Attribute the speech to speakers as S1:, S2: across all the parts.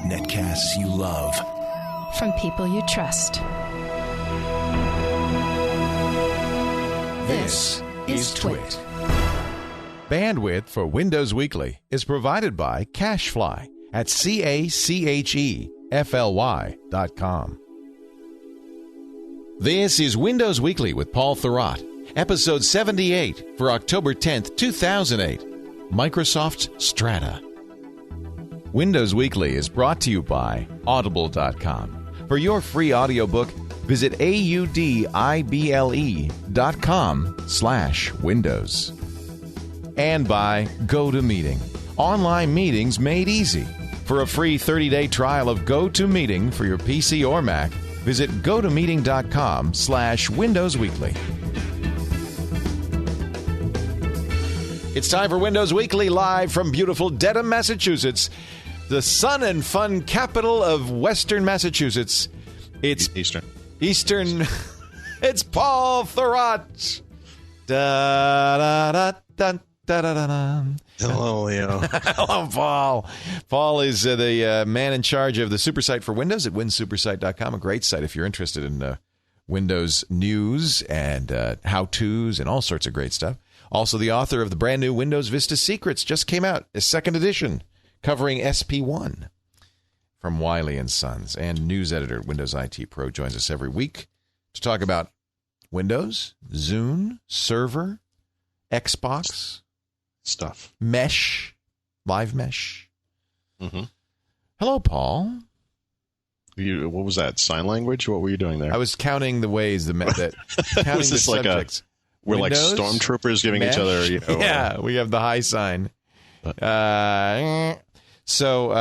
S1: Netcasts you love.
S2: From people you trust.
S1: This is Twit.
S3: Bandwidth for Windows Weekly is provided by Cachefly at CACHEFLY.com. This is Windows Weekly with Paul Thurrott, episode 78 for October 10th, 2008, Microsoft's Strata. Windows Weekly is brought to you by Audible.com. For your free audiobook, visit audible.com/Windows. And by GoToMeeting, online meetings made easy. For a free 30-day trial of GoToMeeting for your PC or Mac, visit gotomeeting.com/Windows Weekly. It's time for Windows Weekly, live from beautiful Dedham, Massachusetts, the sun and fun capital of Western Massachusetts. It's
S4: Eastern.
S3: It's Paul Thurrott.
S4: Hello, Leo.
S3: Hello, Paul. Paul is the man in charge of the super site for Windows at winsupersite.com, a great site if you're interested in Windows news and how-tos and all sorts of great stuff. Also the author of the brand new Windows Vista Secrets, just came out, a second edition, covering SP1 from Wiley & Sons. And news editor at Windows IT Pro joins us every week to talk about Windows, Zune, Server, Xbox,
S4: stuff.
S3: Mesh, Live Mesh.
S4: Mm-hmm.
S3: Hello, Paul.
S4: What was that? Sign language? What were you doing there?
S3: I was counting the ways that counting
S4: was this
S3: the
S4: like
S3: subjects.
S4: We're
S3: Windows,
S4: like stormtroopers giving
S3: Mesh.
S4: each other.
S3: Yeah, we have the high sign. So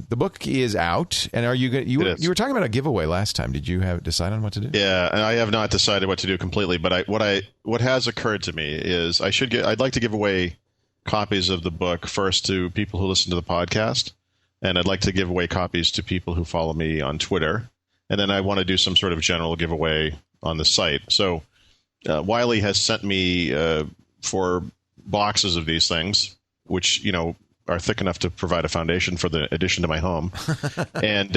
S3: the book is out, and are you going? You were talking about a giveaway last time. Did you decide on what to do?
S4: Yeah, and I have not decided what to do completely. But what has occurred to me is I'd like to give away copies of the book first to people who listen to the podcast, and I'd like to give away copies to people who follow me on Twitter, and then I want to do some sort of general giveaway on the site. So Wiley has sent me 4 boxes of these things, which are thick enough to provide a foundation for the addition to my home. And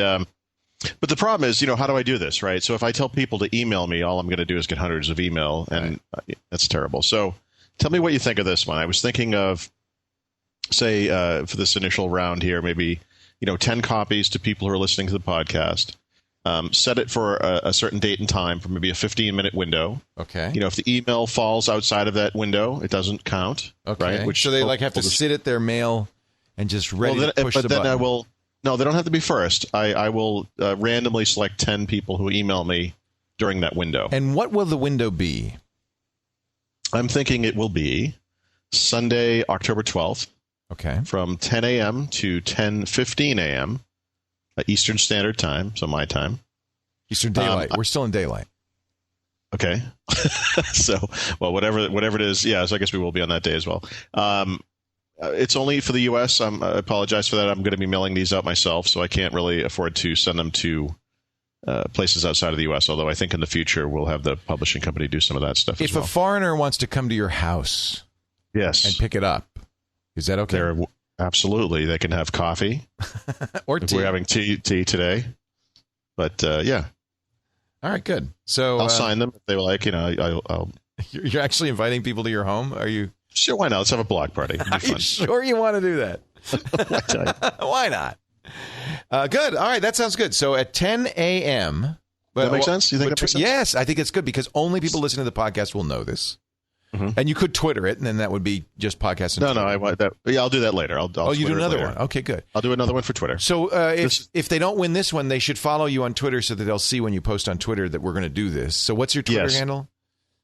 S4: but the problem is, how do I do this, right? So if I tell people to email me, all I'm going to do is get hundreds of email, and that's terrible. So tell me what you think of this one. I was thinking of, say, for this initial round here, maybe 10 copies to people who are listening to the podcast. Set it for a certain date and time for maybe a 15-minute window.
S3: Okay.
S4: If the email falls outside of that window, it doesn't count.
S3: Okay.
S4: Right? Which
S3: so they have to sit at their mail and just ready to push the button.
S4: I will. No, they don't have to be first. I will randomly select 10 people who email me during that window.
S3: And what will the window be?
S4: I'm thinking it will be Sunday, October 12th.
S3: Okay. From
S4: 10 a.m. to 10:15 a.m. Eastern Standard Time, so my time.
S3: Eastern Daylight. We're still in daylight.
S4: Okay. So, well, whatever it is, yeah, so I guess we will be on that day as well. It's only for the U.S. I apologize for that. I'm going to be mailing these out myself, so I can't really afford to send them to places outside of the U.S., although I think in the future we'll have the publishing company do some of that stuff as well.
S3: If a foreigner wants to come to your house and pick it up, is that okay?
S4: Absolutely. They can have coffee.
S3: Or tea.
S4: We're having tea today. But, yeah.
S3: All right, good. So
S4: I'll sign them if they like. I'll.
S3: You're actually inviting people to your home? Are you?
S4: Sure, why not? Let's have a block party.
S3: Are you sure you want to do that? Why not? Good. All right, that sounds good. So at 10 a.m.
S4: That makes sense? You think that makes sense?
S3: Yes, I think it's good because only people listening to the podcast will know this. Mm-hmm. And you could Twitter it, and then that would be just podcast.
S4: No, I want that. Yeah, I'll do that later. I'll
S3: you do another one. Okay, good.
S4: I'll do another one for Twitter.
S3: So if they don't win this one, they should follow you on Twitter so that they'll see when you post on Twitter that we're going to do this. So what's your Twitter handle?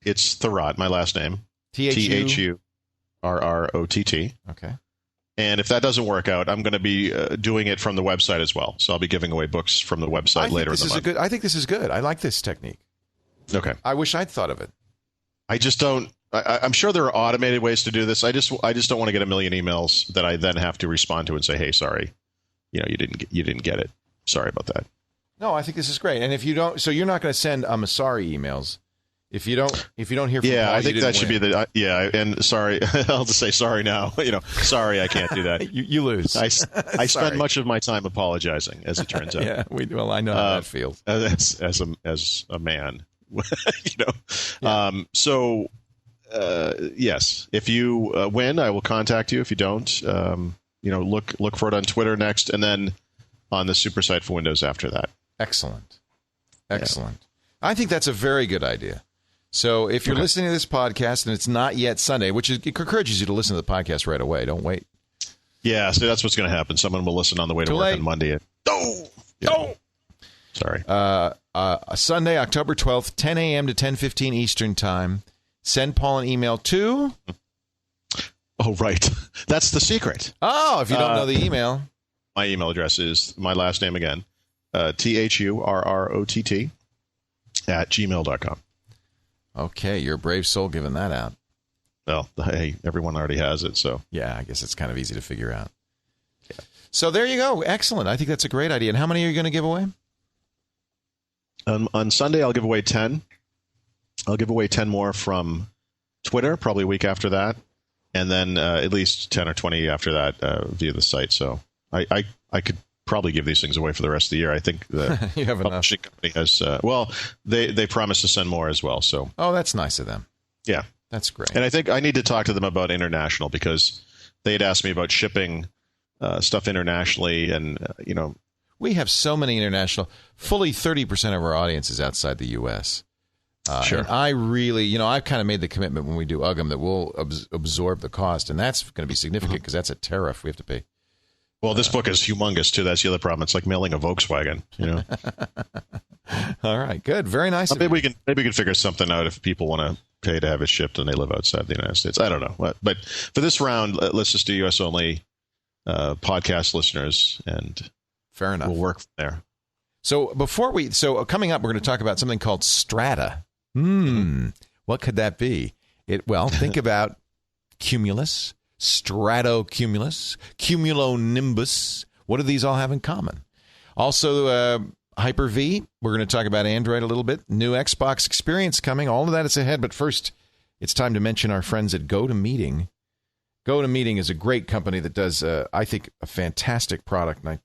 S4: It's Thurrott, my last name.
S3: THURROTT. Okay.
S4: And if that doesn't work out, I'm going to be doing it from the website as well. So I'll be giving away books from the website later in the month.
S3: I think this is good. I like this technique.
S4: Okay.
S3: I wish I'd thought of it.
S4: I just don't. I'm sure there are automated ways to do this. I just don't want to get a million emails that I then have to respond to and say, "Hey, sorry, you didn't get it. Sorry about that."
S3: No, I think this is great. And if you don't, so you're not going to send sorry emails. If you don't hear from
S4: yeah,
S3: Paul,
S4: I think that should be the and sorry, I'll just say sorry now. Sorry, I can't do that.
S3: you lose.
S4: I spend much of my time apologizing, as it turns out.
S3: Yeah, I know how that feels.
S4: As a man,
S3: Yeah.
S4: Yes, if you win, I will contact you. If you don't, look for it on Twitter next, and then on the super site for Windows after that.
S3: Excellent. Yeah. I think that's a very good idea. So if you're listening to this podcast and it's not yet Sunday, which it encourages you to listen to the podcast right away. Don't wait.
S4: Yeah, so that's what's going to happen. Someone will listen on the way to work on Monday. Sorry.
S3: Sunday, October 12th, 10 a.m. to 10:15 Eastern Time. Send Paul an email to...
S4: Oh, right. That's the secret.
S3: Oh, if you don't know the email.
S4: My email address is my last name again, THURROTT @gmail.com.
S3: Okay, you're a brave soul giving that out.
S4: Well, hey, everyone already has it, so.
S3: Yeah, I guess it's kind of easy to figure out. Yeah. So there you go. Excellent. I think that's a great idea. And how many are you going to give away?
S4: On Sunday, I'll give away 10. I'll give away 10 more from Twitter, probably a week after that. And then at least 10 or 20 after that via the site. So I could probably give these things away for the rest of the year. I think the
S3: you have
S4: publishing company has, they promised to send more as well. So.
S3: Oh, that's nice of them.
S4: Yeah.
S3: That's great.
S4: And I think I need to talk to them about international because they had asked me about shipping stuff internationally. And,
S3: we have so many international, fully 30% of our audience is outside the U.S.
S4: Sure.
S3: And I really, I've kind of made the commitment when we do UGM that we'll absorb the cost. And that's going to be significant because that's a tariff we have to pay.
S4: Well, this book is humongous, too. That's the other problem. It's like mailing a Volkswagen,
S3: All right, good. Very nice.
S4: Well, maybe we can figure something out if people want to pay to have it shipped and they live outside the United States. I don't know. But for this round, let's just do U.S. only podcast listeners, and
S3: fair enough.
S4: We'll work from there.
S3: So coming up, we're going to talk about something called Strata. What could that be? Think about cumulus, stratocumulus, cumulonimbus. What do these all have in common? Also, Hyper-V. We're going to talk about Android a little bit. New Xbox experience coming. All of that is ahead. But first, it's time to mention our friends at GoToMeeting. GoToMeeting is a great company that does, I think, a fantastic product. And I'm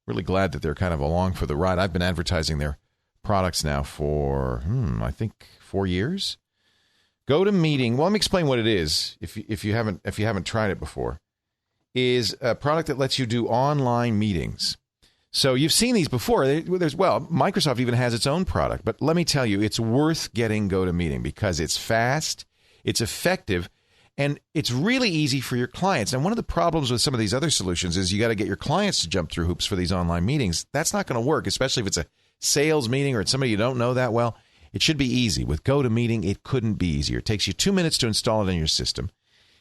S3: really glad that they're kind of along for the ride. I've been advertising their products now for, I think, 4 years. GoToMeeting. Well, let me explain what it is. If you haven't tried it before, is a product that lets you do online meetings. So you've seen these before. Microsoft even has its own product. But let me tell you, it's worth getting GoToMeeting because it's fast, it's effective, and it's really easy for your clients. And one of the problems with some of these other solutions is you got to get your clients to jump through hoops for these online meetings. That's not going to work, especially if it's a sales meeting or it's somebody you don't know that well. It should be easy. With GoToMeeting, it couldn't be easier. It takes you 2 minutes to install it in your system.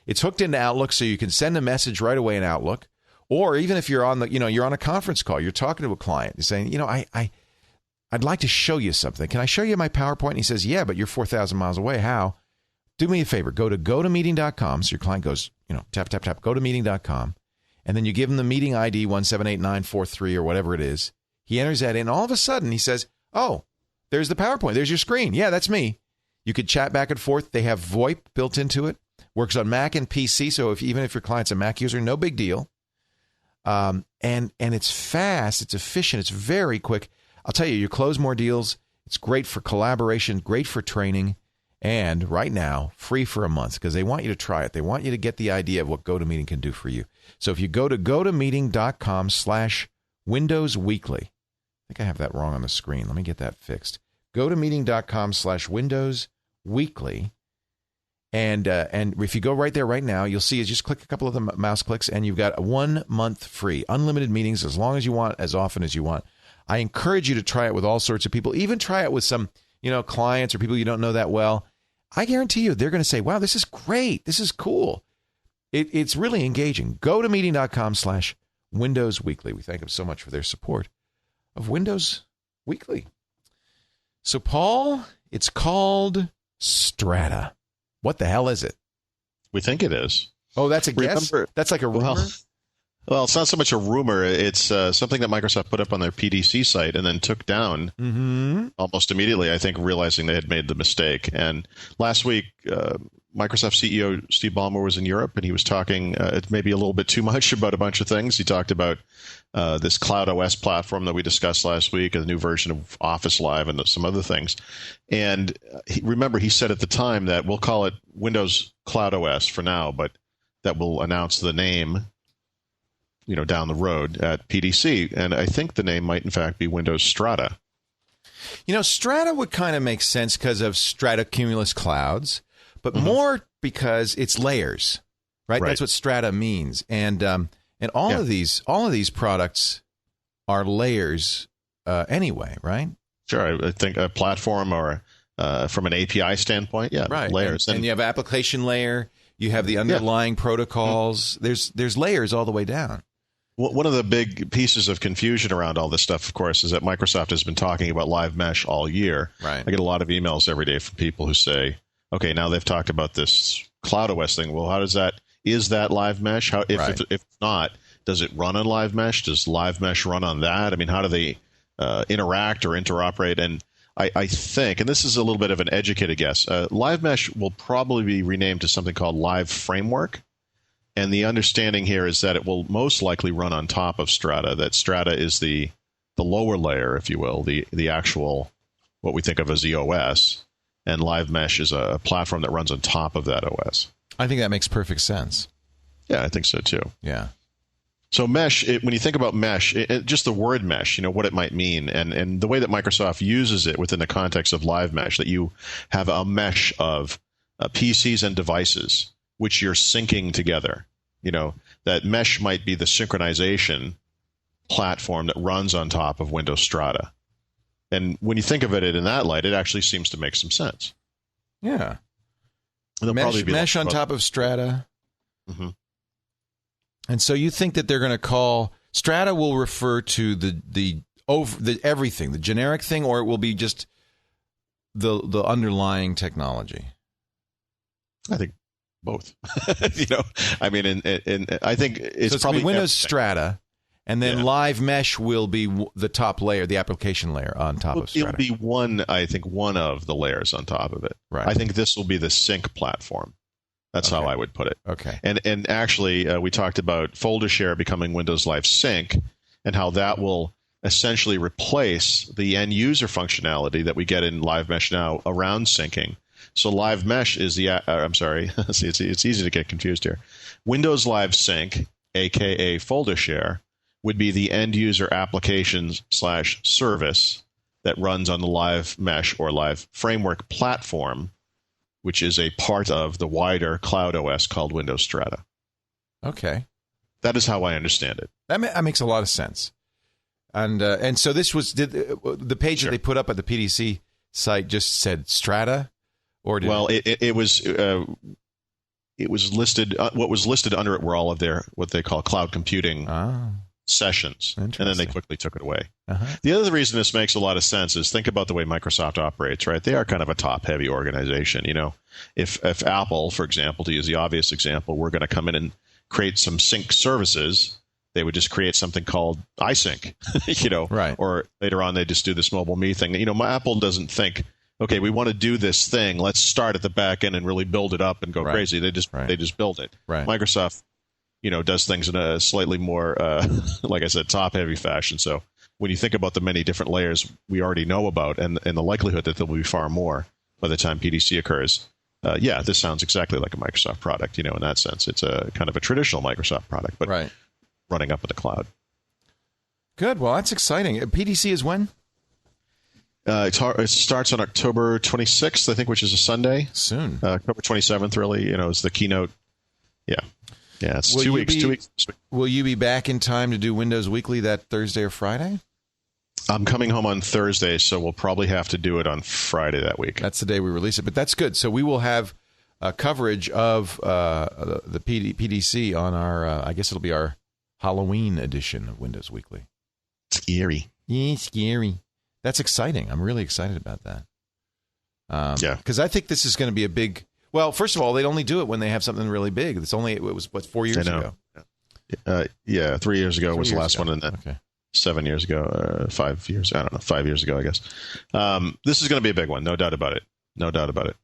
S3: It's hooked into Outlook, so you can send a message right away in Outlook. Or even if you're on you're on a conference call, you're talking to a client, you're saying, I'd like to show you something. Can I show you my PowerPoint? And he says, yeah, but you're 4,000 miles away. How? Do me a favor. Go to GoToMeeting.com. So your client goes, tap, tap, tap, GoToMeeting.com. And then you give him the meeting ID 178943 or whatever it is. He enters that in. All of a sudden, he says, oh, there's the PowerPoint. There's your screen. Yeah, that's me. You could chat back and forth. They have VoIP built into it. Works on Mac and PC. So even if your client's a Mac user, no big deal. And it's fast. It's efficient. It's very quick. I'll tell you close more deals. It's great for collaboration, great for training. And right now, free for a month because they want you to try it. They want you to get the idea of what GoToMeeting can do for you. So if you go to GoToMeeting.com/Windows Weekly, I think I have that wrong on the screen. Let me get that fixed. GoToMeeting.com/Windows Weekly. And if you go right there right now, you'll see just click a couple of the mouse clicks and you've got 1 month free. Unlimited meetings as long as you want, as often as you want. I encourage you to try it with all sorts of people. Even try it with some clients or people you don't know that well. I guarantee you they're going to say, wow, this is great. This is cool. It's really engaging. GoToMeeting.com/Windows Weekly. We thank them so much for their support of Windows Weekly. So, Paul, it's called Strata. What the hell is it?
S4: We think it is.
S3: Oh, that's a guess? That's like a rumor?
S4: Well, it's not so much a rumor. It's something that Microsoft put up on their PDC site and then took down almost immediately, I think, realizing they had made the mistake. And last week, Microsoft CEO Steve Ballmer was in Europe, and he was talking maybe a little bit too much about a bunch of things. He talked about this Cloud OS platform that we discussed last week, a new version of Office Live, and some other things. And remember, he said at the time that we'll call it Windows Cloud OS for now, but that we'll announce the name down the road at PDC. And I think the name might, in fact, be Windows Strata.
S3: Strata would kind of make sense because of stratocumulus clouds, but more because it's layers, right? That's what Strata means. And all of these products are layers anyway, right?
S4: Sure. I think a platform or from an API standpoint,
S3: right.
S4: Layers.
S3: And you have application layer, you have the underlying protocols. There's layers all the way down.
S4: One of the big pieces of confusion around all this stuff, of course, is that Microsoft has been talking about Live Mesh all year.
S3: Right.
S4: I get a lot of emails every day from people who say, okay, now they've talked about this Cloud OS thing. Well, is that Live Mesh? If it's not, does it run on Live Mesh? Does Live Mesh run on that? I mean, how do they interact or interoperate? And I think, and this is a little bit of an educated guess, Live Mesh will probably be renamed to something called Live Framework. And the understanding here is that it will most likely run on top of Strata, that Strata is the lower layer, if you will, the actual, what we think of as the OS, and Live Mesh is a platform that runs on top of that OS.
S3: I think that makes perfect sense.
S4: Yeah, I think so too.
S3: Yeah.
S4: So mesh, when you think about mesh, just the word mesh, what it might mean, and the way that Microsoft uses it within the context of Live Mesh, that you have a mesh of PCs and devices which you're syncing together. That mesh might be the synchronization platform that runs on top of Windows Strata. And when you think of it in that light, it actually seems to make some sense.
S3: Yeah.
S4: Mesh
S3: on top of Strata.
S4: Mm-hmm.
S3: And so you think that they're going to call Strata will refer to the everything, the generic thing, or it will be just the underlying technology?
S4: I think both. I mean, I think it's probably
S3: Windows Strata, and then Live Mesh will be the top layer, the application layer on top of Strata.
S4: It'll be one of the layers on top of it.
S3: Right.
S4: I think this will be the sync platform. That's how I would put it.
S3: Okay.
S4: And actually, we talked about folder share becoming Windows Live Sync, and how that will essentially replace the end user functionality that we get in Live Mesh now around syncing. So Live Mesh is I'm sorry, it's easy to get confused here. Windows Live Sync, aka folder share, would be the end user applications / service that runs on the Live Mesh or Live Framework platform, which is a part of the wider Cloud OS called Windows Strata.
S3: Okay.
S4: That is how I understand it.
S3: That makes a lot of sense. And so this was the page that they put up at the PDC site just said Strata, or did
S4: it was listed. What was listed under it were all of their what they call cloud computing sessions, and then they quickly took it away. The other reason this makes a lot of sense is think about the way Microsoft operates. Right, they are kind of a top-heavy organization. If Apple, for example, to use the obvious example, were going to come in and create some sync services, they would just create something called iSync,
S3: right?
S4: Or later on, they just do this mobile me thing. Apple doesn't think, okay, we want to do this thing. Let's start at the back end and really build it up and go crazy. They just build it.
S3: Right.
S4: Microsoft, does things in a slightly more, like I said, top-heavy fashion. So when you think about the many different layers we already know about, and the likelihood that there will be far more by the time PDC occurs, this sounds exactly like a Microsoft product. In that sense, it's a kind of a traditional Microsoft product, but running up in the cloud.
S3: Good. Well, that's exciting. PDC is when?
S4: It starts on October 26th, I think, which is a Sunday.
S3: Soon.
S4: October 27th, really, is the keynote. Yeah. Yeah, it's 2 weeks. 2 weeks.
S3: Will you be back in time to do Windows Weekly that Thursday or Friday?
S4: I'm coming home on Thursday, so we'll probably have to do it on Friday that week.
S3: That's the day we release it, but that's good. So we will have coverage of the PDC on our, I guess it'll be our Halloween edition of Windows Weekly.
S4: Scary.
S3: Yeah, scary. That's exciting. I'm really excited about that. Because I think this is going to be a big... Well, first of all, they'd only do it when they have something really big. It was 4 years ago. Yeah.
S4: Yeah, 3 years ago was the last one, and then
S3: Okay.
S4: 7 years ago, 5 years. I don't know, 5 years ago, I guess. This is going to be a big one, no doubt about it. No doubt about it.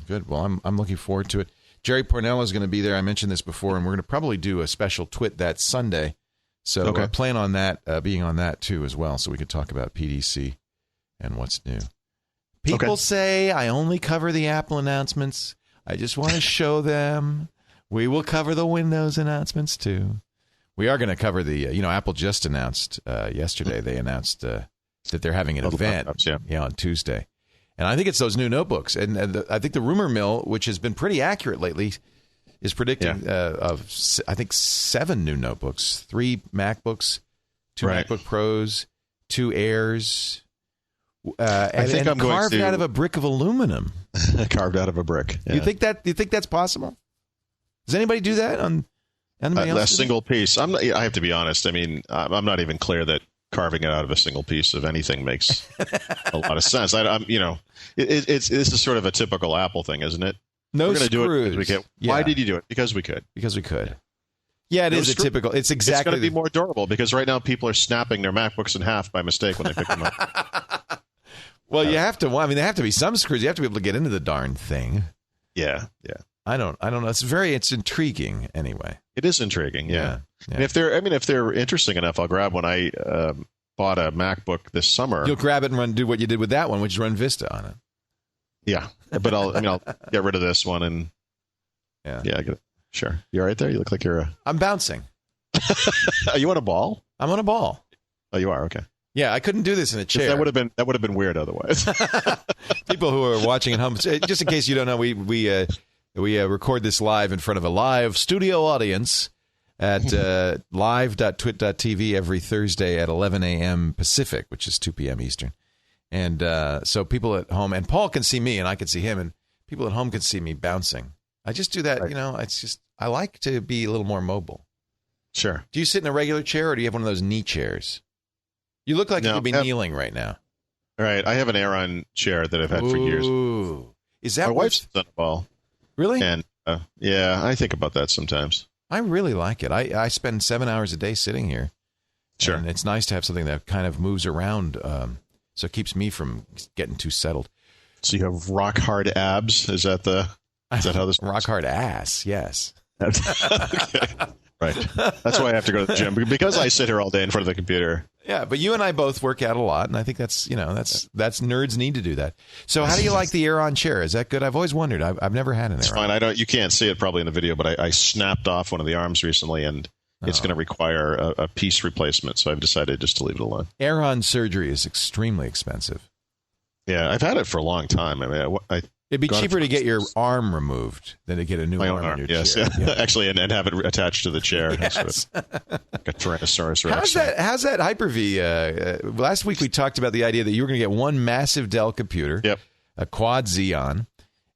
S3: Good. Well, I'm looking forward to it. Jerry Pornell is going to be there. I mentioned this before, and we're going to probably do a special twit that Sunday. So I plan on that being on that too as well, so we could talk about PDC and what's new. People say I only cover the Apple announcements. I just want to show them. We will cover the Windows announcements too. We are going to cover the, Apple just announced yesterday. They announced that they're having an event on Tuesday. And I think it's those new notebooks. And I think the rumor mill, which has been pretty accurate lately, is predicting I think 7 new notebooks, 3 MacBooks, 2 MacBook Pros, 2 Airs, and carved out of a brick of aluminum.
S4: Carved out of a brick. Yeah.
S3: You think that's possible? Does anybody do that on anybody else?
S4: A single piece. I have to be honest. I mean, I'm not even clear that carving it out of a single piece of anything makes a lot of sense. This is sort of a typical Apple thing, isn't it?
S3: No,
S4: we're going to do it because we can.
S3: Yeah.
S4: Why did you do it? Because we could.
S3: Because we could. Yeah, it is a typical. It's exactly.
S4: It's going to be more durable because right now people are snapping their MacBooks in half by mistake when they pick them up.
S3: Well, you have to. I mean, there have to be some screws. You have to be able to get into the darn thing.
S4: Yeah.
S3: I don't know. It's intriguing anyway.
S4: It is intriguing. Yeah. And if they're interesting enough, I'll grab one. I bought a MacBook this summer.
S3: You'll grab it and do what you did with that one, which is run Vista on it.
S4: Yeah, but I'll get rid of this one and sure. You all right there? You look like you're.
S3: I'm bouncing.
S4: Are you on a ball?
S3: I'm on a ball.
S4: Oh, you are. Okay.
S3: Yeah, I couldn't do this in a chair.
S4: That would have been weird otherwise.
S3: People who are watching at home, just in case you don't know, we record this live in front of a live studio audience at live.twit.tv every Thursday at 11 a.m. Pacific, which is 2 p.m. Eastern. And so people at home, and Paul can see me, and I can see him, and people at home can see me bouncing. I just do that, it's just, I like to be a little more mobile.
S4: Sure.
S3: Do you sit in a regular chair, or do you have one of those knee chairs? You look like you could be kneeling right now.
S4: All right. I have an Aeron chair that I've had for years.
S3: Is that
S4: my wife's done a ball?
S3: Really?
S4: And I think about that sometimes.
S3: I really like it. I spend 7 hours a day sitting here.
S4: Sure.
S3: And it's nice to have something that kind of moves around, so it keeps me from getting too settled.
S4: So you have rock hard abs? Is that how this
S3: rock hard ass? Yes.
S4: Okay. Right. That's why I have to go to the gym, because I sit here all day in front of the computer.
S3: Yeah, but you and I both work out a lot, and I think that's nerds need to do that. So how do you like the Aeron chair? Is that good? I've always wondered. I've never had an Aeron.
S4: It's fine. You can't see it probably in the video, but I snapped off one of the arms recently, and it's going to require a piece replacement, so I've decided just to leave it alone.
S3: Aeron surgery is extremely expensive.
S4: Yeah, I've had it for a long time. I mean,
S3: it'd be cheaper to get your arm removed than to get a new arm on your chair.
S4: Yeah. Actually, and have it attached to the chair.
S3: Yes.
S4: Like a Tyrannosaurus Rex.
S3: How's that Hyper-V? Last week we talked about the idea that you were going to get one massive Dell computer, a Quad Xeon,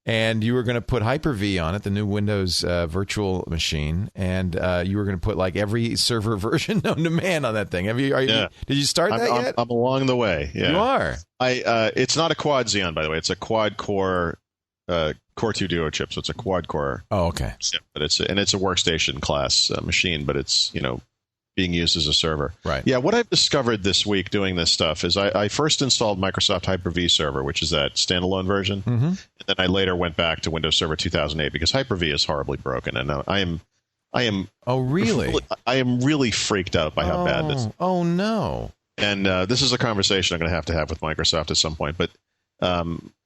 S3: and you were going to put Hyper-V on it, the new Windows virtual machine, and you were going to put like every server version known to man on that thing. Did you start that yet?
S4: I'm along the way. Yeah.
S3: You are.
S4: It's not a Quad Xeon, by the way. It's a quad core Core 2 Duo chip, so it's a quad core.
S3: Oh, okay.
S4: Chip, but it's a workstation class machine, but it's being used as a server.
S3: Right.
S4: Yeah. What I've discovered this week doing this stuff is I first installed Microsoft Hyper-V Server, which is that standalone version, and then I later went back to Windows Server 2008 because Hyper-V is horribly broken, and I am. Oh, really? I am really freaked out by how bad this is.
S3: Oh no.
S4: And this is a conversation I'm going to have with Microsoft at some point, but.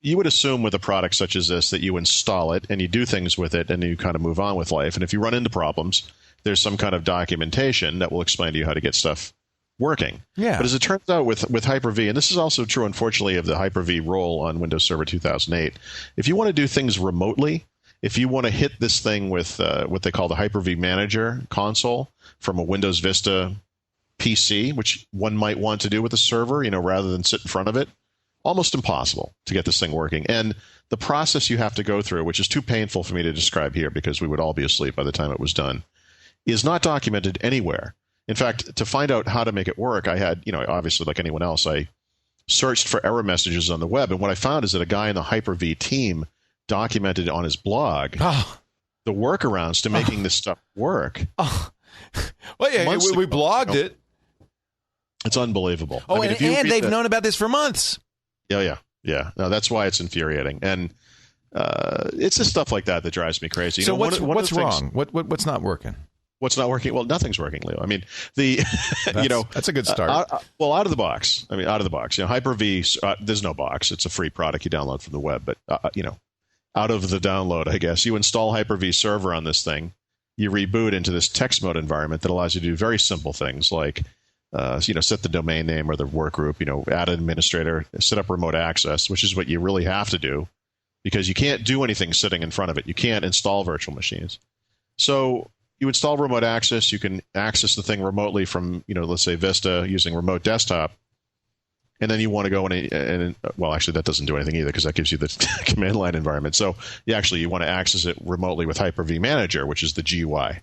S4: You would assume with a product such as this that you install it and you do things with it and you kind of move on with life. And if you run into problems, there's some kind of documentation that will explain to you how to get stuff working.
S3: Yeah.
S4: But as it turns out with Hyper-V, and this is also true, unfortunately, of the Hyper-V role on Windows Server 2008, if you want to do things remotely, if you want to hit this thing with what they call the Hyper-V Manager console from a Windows Vista PC, which one might want to do with a server, rather than sit in front of it, almost impossible to get this thing working. And the process you have to go through, which is too painful for me to describe here because we would all be asleep by the time it was done, is not documented anywhere. In fact, to find out how to make it work, I had, obviously like anyone else, I searched for error messages on the web. And what I found is that a guy in the Hyper-V team documented on his blog the workarounds to making this stuff work.
S3: Well, yeah, we blogged it.
S4: It's unbelievable.
S3: Oh, I mean, and they've known about this for months.
S4: Yeah. No, that's why it's infuriating. And it's just stuff like that drives me crazy.
S3: So what's wrong? What's not working?
S4: What's not working? Well, nothing's working, Leo. I mean,
S3: that's a good start.
S4: Out of the box. Hyper-V, there's no box. It's a free product you download from the web. But, out of the download, I guess, you install Hyper-V server on this thing. You reboot into this text mode environment that allows you to do very simple things like, set the domain name or the work group, add an administrator, set up remote access, which is what you really have to do because you can't do anything sitting in front of it. You can't install virtual machines. So you install remote access. You can access the thing remotely from, let's say Vista using remote desktop. And then you want to go and actually that doesn't do anything either because that gives you the command line environment. So you want to access it remotely with Hyper-V Manager, which is the GUI.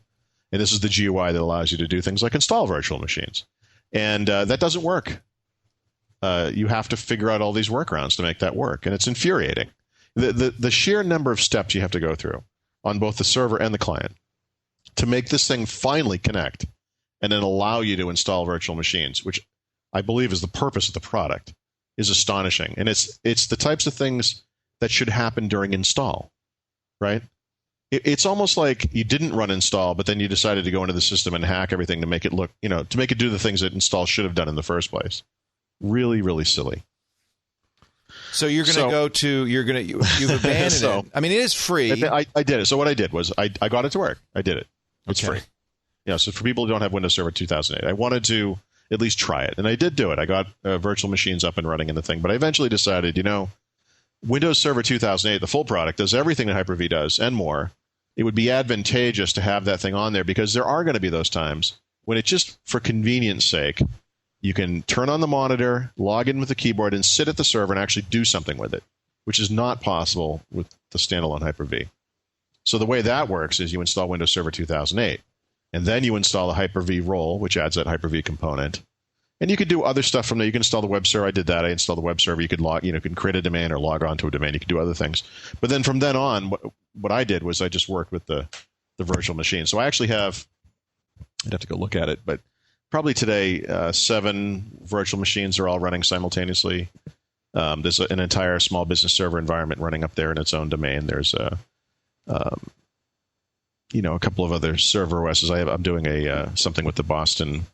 S4: And this is the GUI that allows you to do things like install virtual machines. And that doesn't work. You have to figure out all these workarounds to make that work. And it's infuriating. The sheer number of steps you have to go through on both the server and the client to make this thing finally connect and then allow you to install virtual machines, which I believe is the purpose of the product, is astonishing. And it's the types of things that should happen during install, right? It's almost like you didn't run install, but then you decided to go into the system and hack everything to make it look, to make it do the things that install should have done in the first place. Really, really silly.
S3: So you've abandoned it. I mean, it is free.
S4: I did it. So what I did was I got it to work. I did it. It's free. So for people who don't have Windows Server 2008, I wanted to at least try it. And I did do it. I got virtual machines up and running in the thing. But I eventually decided, Windows Server 2008, the full product, does everything that Hyper-V does and more. It would be advantageous to have that thing on there because there are going to be those times when it just, for convenience sake, you can turn on the monitor, log in with the keyboard, and sit at the server and actually do something with it, which is not possible with the standalone Hyper-V. So the way that works is you install Windows Server 2008, and then you install the Hyper-V role, which adds that Hyper-V component. And you can do other stuff from there. You can install the web server. I did that. I installed the web server. You could can create a domain or log on to a domain. You can do other things. But then from then on, what I did was I just worked with the virtual machine. So I actually have, I'd have to go look at it, but probably today, 7 virtual machines are all running simultaneously. There's an entire small business server environment running up there in its own domain. There's a couple of other server OSs. I'm doing something with the Boston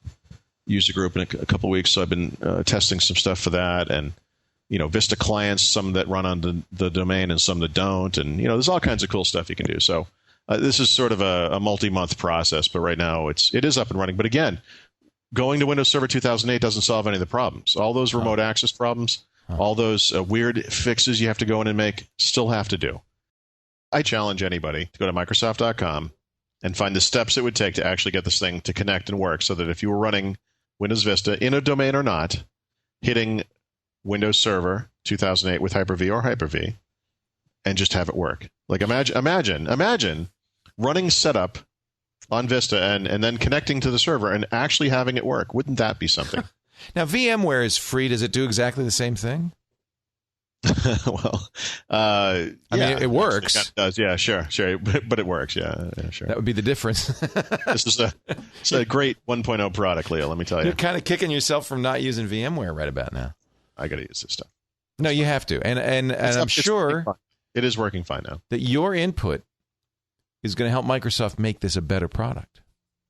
S4: user group in a couple of weeks, so I've been testing some stuff for that, and Vista clients, some that run on the domain and some that don't, and there's all kinds of cool stuff you can do. So this is sort of a multi-month process, but right now it is up and running. But again, going to Windows Server 2008 doesn't solve any of the problems. All those remote access problems, all those weird fixes you have to go in and make, still have to do. I challenge anybody to go to Microsoft.com and find the steps it would take to actually get this thing to connect and work so that if you were running Windows Vista in a domain or not, hitting Windows Server 2008 with Hyper-V or Hyper-V, and just have it work. Like imagine running setup on Vista and then connecting to the server and actually having it work. Wouldn't that be something?
S3: Now, VMware is free. Does it do exactly the same thing?
S4: Well,
S3: I mean, it works.
S4: It does, yeah, sure, but it works, yeah, sure.
S3: That would be the difference.
S4: It's a great 1.0 product, Leo. Let me tell you.
S3: You're kind of kicking yourself from not using VMware right about now.
S4: I got to use this stuff.
S3: No, you have to, and I'm sure
S4: it is working fine now.
S3: That your input is going to help Microsoft make this a better product.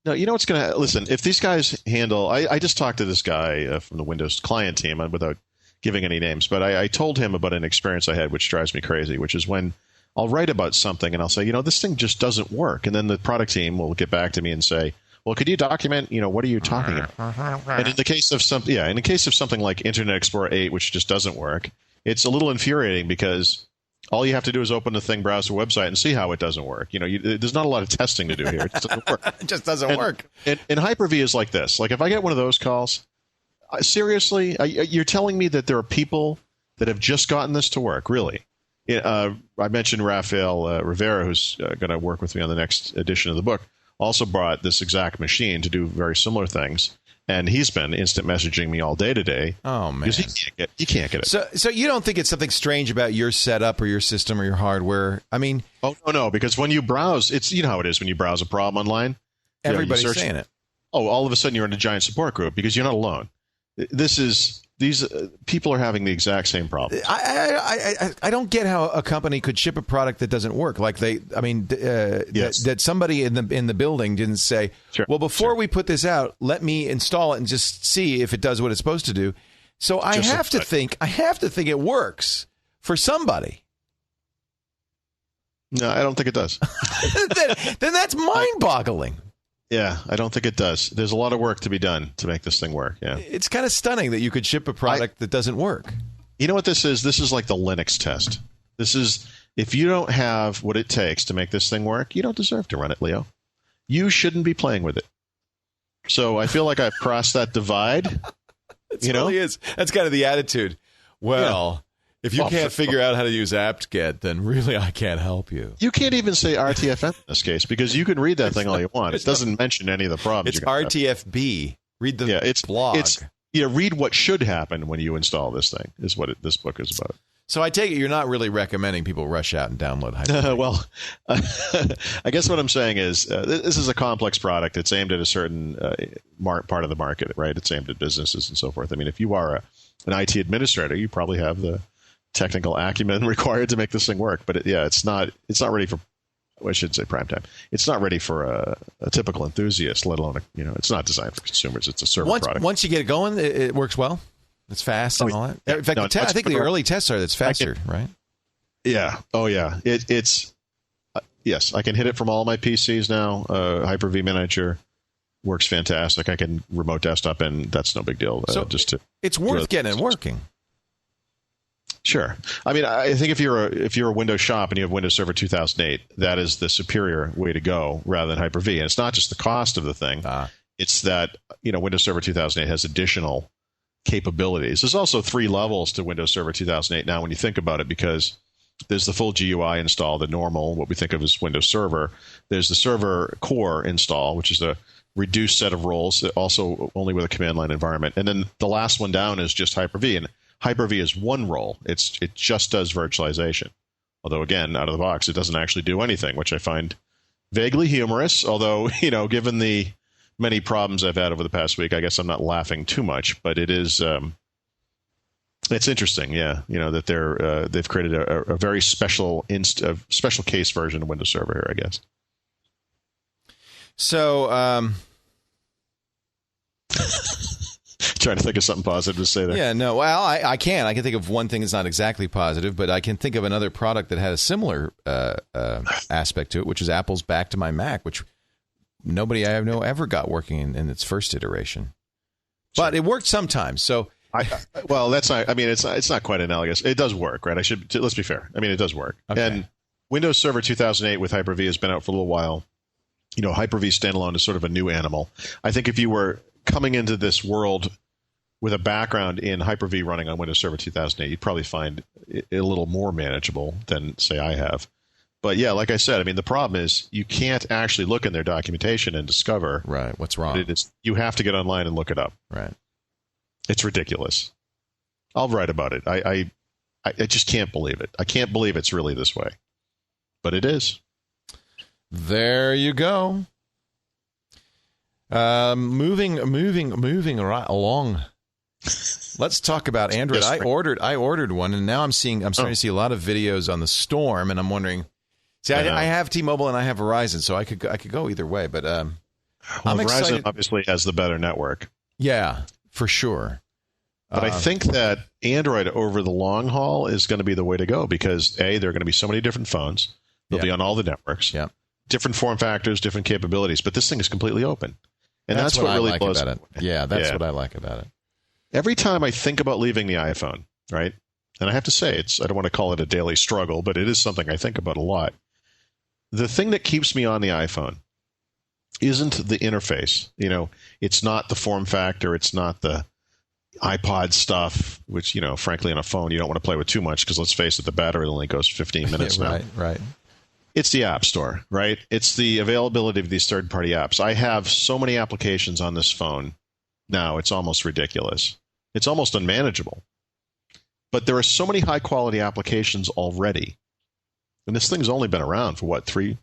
S4: No, you know what's going to listen. If these guys handle, I just talked to this guy from the Windows client team without giving any names, but I told him about an experience I had which drives me crazy, which is when I'll write about something and I'll say, this thing just doesn't work. And then the product team will get back to me and say, well, could you document, what are you talking about? And in the case of something like Internet Explorer 8, which just doesn't work, it's a little infuriating because all you have to do is open the thing, browse the website, and see how it doesn't work. There's not a lot of testing to do here. It just doesn't work.
S3: It just doesn't work.
S4: And Hyper-V is like this. Like if I get one of those calls, seriously, you're telling me that there are people that have just gotten this to work, really? I mentioned Rafael Rivera, who's going to work with me on the next edition of the book, also brought this exact machine to do very similar things. And he's been instant messaging me all day today.
S3: Oh, man.
S4: Because he can't get it.
S3: So you don't think it's something strange about your setup or your system or your hardware? I mean...
S4: Oh, no, because when you browse, it's how it is when you browse a problem online.
S3: everybody's saying it.
S4: Oh, all of a sudden you're in a giant support group because you're not alone. These people are having the exact same problem.
S3: I don't get how a company could ship a product that doesn't work. Like that somebody in the building didn't say, well, before we put this out, let me install it and just see if it does what it's supposed to do. So I have to think it works for somebody.
S4: No, I don't think it does.
S3: then that's mind-boggling.
S4: Yeah, I don't think it does. There's a lot of work to be done to make this thing work. Yeah,
S3: it's kind of stunning that you could ship a product that doesn't work.
S4: You know what this is? This is like the Linux test. This is, if you don't have what it takes to make this thing work, you don't deserve to run it, Leo. You shouldn't be playing with it. So I feel like I've crossed that divide.
S3: It really is. That's kind of the attitude. Well, if you can't figure out how to use apt-get, then really I can't help you.
S4: You can't even say RTFM in this case because you can read that thing all you want. It doesn't mention any of the problems.
S3: It's RTFB. Read the blog.
S4: Read what should happen when you install this thing is what this book is about.
S3: So I take it you're not really recommending people rush out and download Hyper-V.
S4: Well, I guess what I'm saying is this is a complex product. It's aimed at a certain part of the market, right? It's aimed at businesses and so forth. I mean, if you are an IT administrator, you probably have the technical acumen required to make this thing work. But it's not ready for, I shouldn't say prime time. It's not ready for a typical enthusiast, let alone it's not designed for consumers. It's a server product.
S3: Once you get it going, it works well. It's fast and all that. In fact, I think the early tests are that's faster, right?
S4: Yeah. Oh, yeah. It's yes. I can hit it from all my PCs now. Hyper-V Manager works fantastic. I can remote desktop, and that's no big deal.
S3: It's worth getting it working.
S4: Sure. I mean, I think if you're a Windows shop and you have Windows Server 2008, that is the superior way to go rather than Hyper-V. And it's not just the cost of the thing. It's that Windows Server 2008 has additional capabilities. There's also 3 levels to Windows Server 2008 now when you think about it, because there's the full GUI install, the normal, what we think of as Windows Server. There's the server core install, which is a reduced set of roles, also only with a command line environment. And then the last one down is just Hyper-V. And Hyper-V is one role. It just does virtualization. Although, again, out of the box, it doesn't actually do anything, which I find vaguely humorous. Although, given the many problems I've had over the past week, I guess I'm not laughing too much. But it is, it's interesting, that they've created a very special special case version of Windows Server here, I guess.
S3: So,
S4: trying to think of something positive to say there.
S3: Yeah, no. Well, I can think of one thing that's not exactly positive, but I can think of another product that had a similar aspect to it, which is Apple's Back to My Mac, which nobody I know ever got working in its first iteration. But it worked sometimes. So,
S4: that's not. I mean, it's not quite analogous. It does work, right? Let's be fair. I mean, it does work.
S3: Okay.
S4: And Windows Server 2008 with Hyper-V has been out for a little while. Hyper-V standalone is sort of a new animal. I think if you were coming into this world with a background in Hyper-V running on Windows Server 2008, you'd probably find it a little more manageable than, say, I have. But yeah, like I said, I mean, the problem is you can't actually look in their documentation and discover
S3: what's wrong.
S4: You have to get online and look it up.
S3: Right.
S4: It's ridiculous. I'll write about it. I just can't believe it. I can't believe it's really this way. But it is.
S3: There you go. Moving right along. Let's talk about Android. I ordered one, and now I'm starting to see a lot of videos on the Storm, and I'm wondering. See, I have T-Mobile and I have Verizon, so I could go either way. But I'm excited.
S4: Verizon obviously has the better network.
S3: Yeah, for sure.
S4: But I think that Android over the long haul is going to be the way to go because there are going to be so many different phones. They'll be on all the networks.
S3: Yeah.
S4: Different form factors, different capabilities, but this thing is completely open. And that's what
S3: I
S4: really
S3: like
S4: blows
S3: about it. Yeah, that's what I like about it.
S4: Every time I think about leaving the iPhone, right? And I have to say, I don't want to call it a daily struggle, but it is something I think about a lot. The thing that keeps me on the iPhone isn't the interface. It's not the form factor. It's not the iPod stuff, which, frankly, on a phone, you don't want to play with too much because let's face it, the battery only goes 15 minutes now.
S3: Right.
S4: It's the App Store, right? It's the availability of these third-party apps. I have so many applications on this phone now, it's almost ridiculous. It's almost unmanageable. But there are so many high-quality applications already. And this thing's only been around for, 3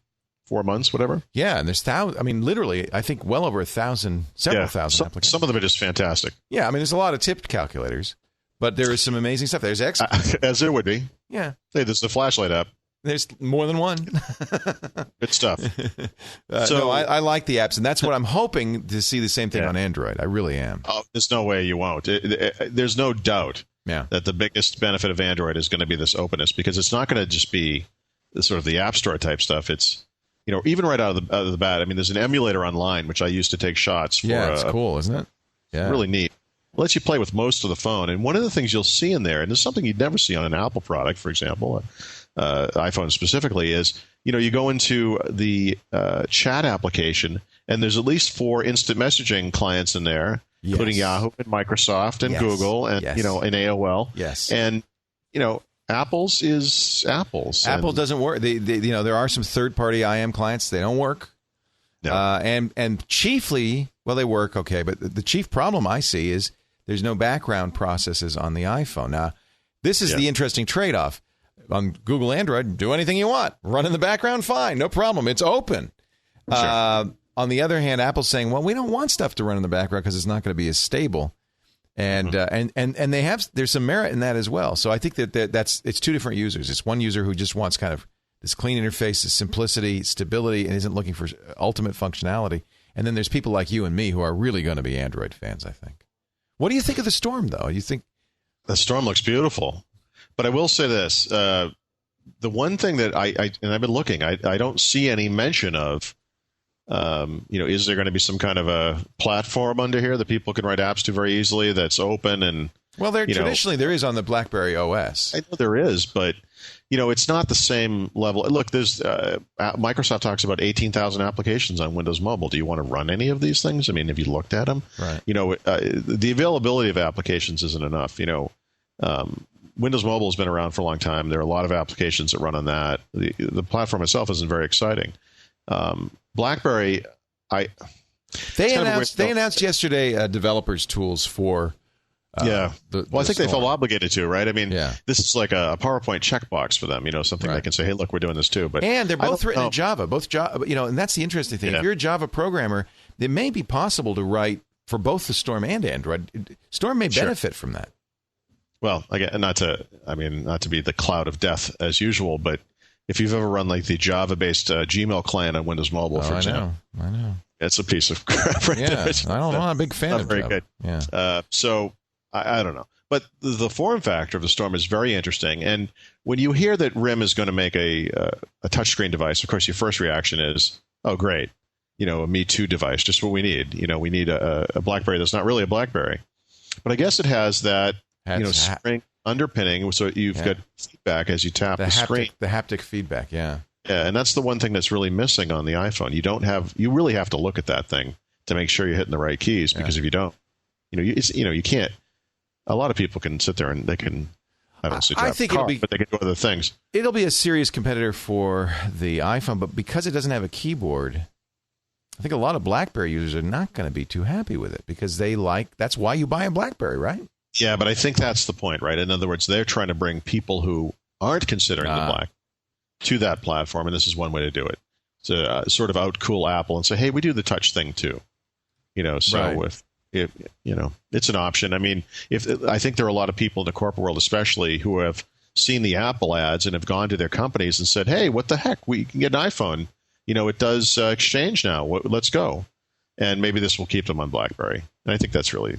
S4: 4 months, whatever.
S3: Yeah, and there's literally, I think well over 1,000, several thousand applications.
S4: Some of them are just fantastic.
S3: Yeah, I mean, there's a lot of tipped calculators, but there is some amazing stuff. There's X.
S4: As there would be.
S3: Yeah.
S4: Hey, there's the flashlight app.
S3: There's more than one.
S4: Good stuff.
S3: No, I like the apps, and that's what I'm hoping to see the same thing on Android. I really am.
S4: Oh, there's no way you won't. There's no doubt that the biggest benefit of Android is going to be this openness, because it's not going to just be sort of the App Store type stuff. It's, even right out of the bat. I mean, there's an emulator online which I used to take shots for.
S3: Yeah, it's cool, isn't it? Yeah,
S4: really neat. It lets you play with most of the phone, and one of the things you'll see in there, and there's something you'd never see on an Apple product, for example, iPhone specifically, is you go into the chat application, and there's at least 4 instant messaging clients in there, including Yahoo and Microsoft and Google and and AOL.
S3: Yes,
S4: and Apple's is Apple's.
S3: Apple doesn't work. There are some third-party IM clients. They don't work. No. And chiefly, well, they work okay, but the chief problem I see is there's no background processes on the iPhone. Now, this is the interesting trade-off. On Google Android, do anything you want. Run in the background, fine, no problem. It's open. Sure. On the other hand, Apple's saying, well, we don't want stuff to run in the background because it's not going to be as stable. And and there's some merit in that as well. So I think it's two different users. It's one user who just wants kind of this clean interface, this simplicity, stability, and isn't looking for ultimate functionality. And then there's people like you and me who are really going to be Android fans, I think. What do you think of the Storm, though? You think
S4: the Storm looks beautiful? But I will say this: the one thing that I've been looking, I don't see any mention of. Is there going to be some kind of a platform under here that people can write apps to very easily that's open and?
S3: Well, traditionally there is on the BlackBerry OS.
S4: I know there is, but it's not the same level. Look, there's Microsoft talks about 18,000 applications on Windows Mobile. Do you want to run any of these things? I mean, have you looked at them?
S3: Right.
S4: The availability of applications isn't enough. Windows Mobile has been around for a long time. There are a lot of applications that run on that. The platform itself isn't very exciting. BlackBerry,
S3: they announced yesterday developers tools for.
S4: I think they felt obligated to, right? I mean, this is like a PowerPoint checkbox for them. Something they can say, "Hey, look, we're doing this too."
S3: And they're both written in Java. Both Java, and that's the interesting thing. If you're a Java programmer, it may be possible to write for both the Storm and Android. Storm may benefit from that.
S4: Well, again, not to be the cloud of death as usual, but if you've ever run like the Java-based Gmail client on Windows Mobile, for example,
S3: I know,
S4: it's a piece of crap. Right there.
S3: I don't know. I'm a big fan of
S4: very
S3: Java.
S4: Good.
S3: Yeah.
S4: So I don't know, but the form factor of the Storm is very interesting. And when you hear that RIM is going to make a touchscreen device, of course, your first reaction is, "Oh, great, a Me Too device, just what we need." We need a BlackBerry that's not really a BlackBerry, but I guess it has that. Spring underpinning, so you've got feedback as you tap the screen.
S3: The haptic feedback,
S4: Yeah, and that's the one thing that's really missing on the iPhone. You really have to look at that thing to make sure you're hitting the right keys, because if you don't, you can't. A lot of people can sit there and they can. I think it'll be, but they can do other things.
S3: It'll be a serious competitor for the iPhone, but because it doesn't have a keyboard, I think a lot of BlackBerry users are not going to be too happy with it because that's why you buy a BlackBerry, right?
S4: Yeah, but I think that's the point, right? In other words, they're trying to bring people who aren't considering the Black to that platform, and this is one way to do it. To sort of out-cool Apple and say, hey, we do the touch thing too. It's an option. I mean, I think there are a lot of people in the corporate world especially who have seen the Apple ads and have gone to their companies and said, hey, what the heck? We can get an iPhone. It does exchange now. Let's go. And maybe this will keep them on BlackBerry. And I think that's really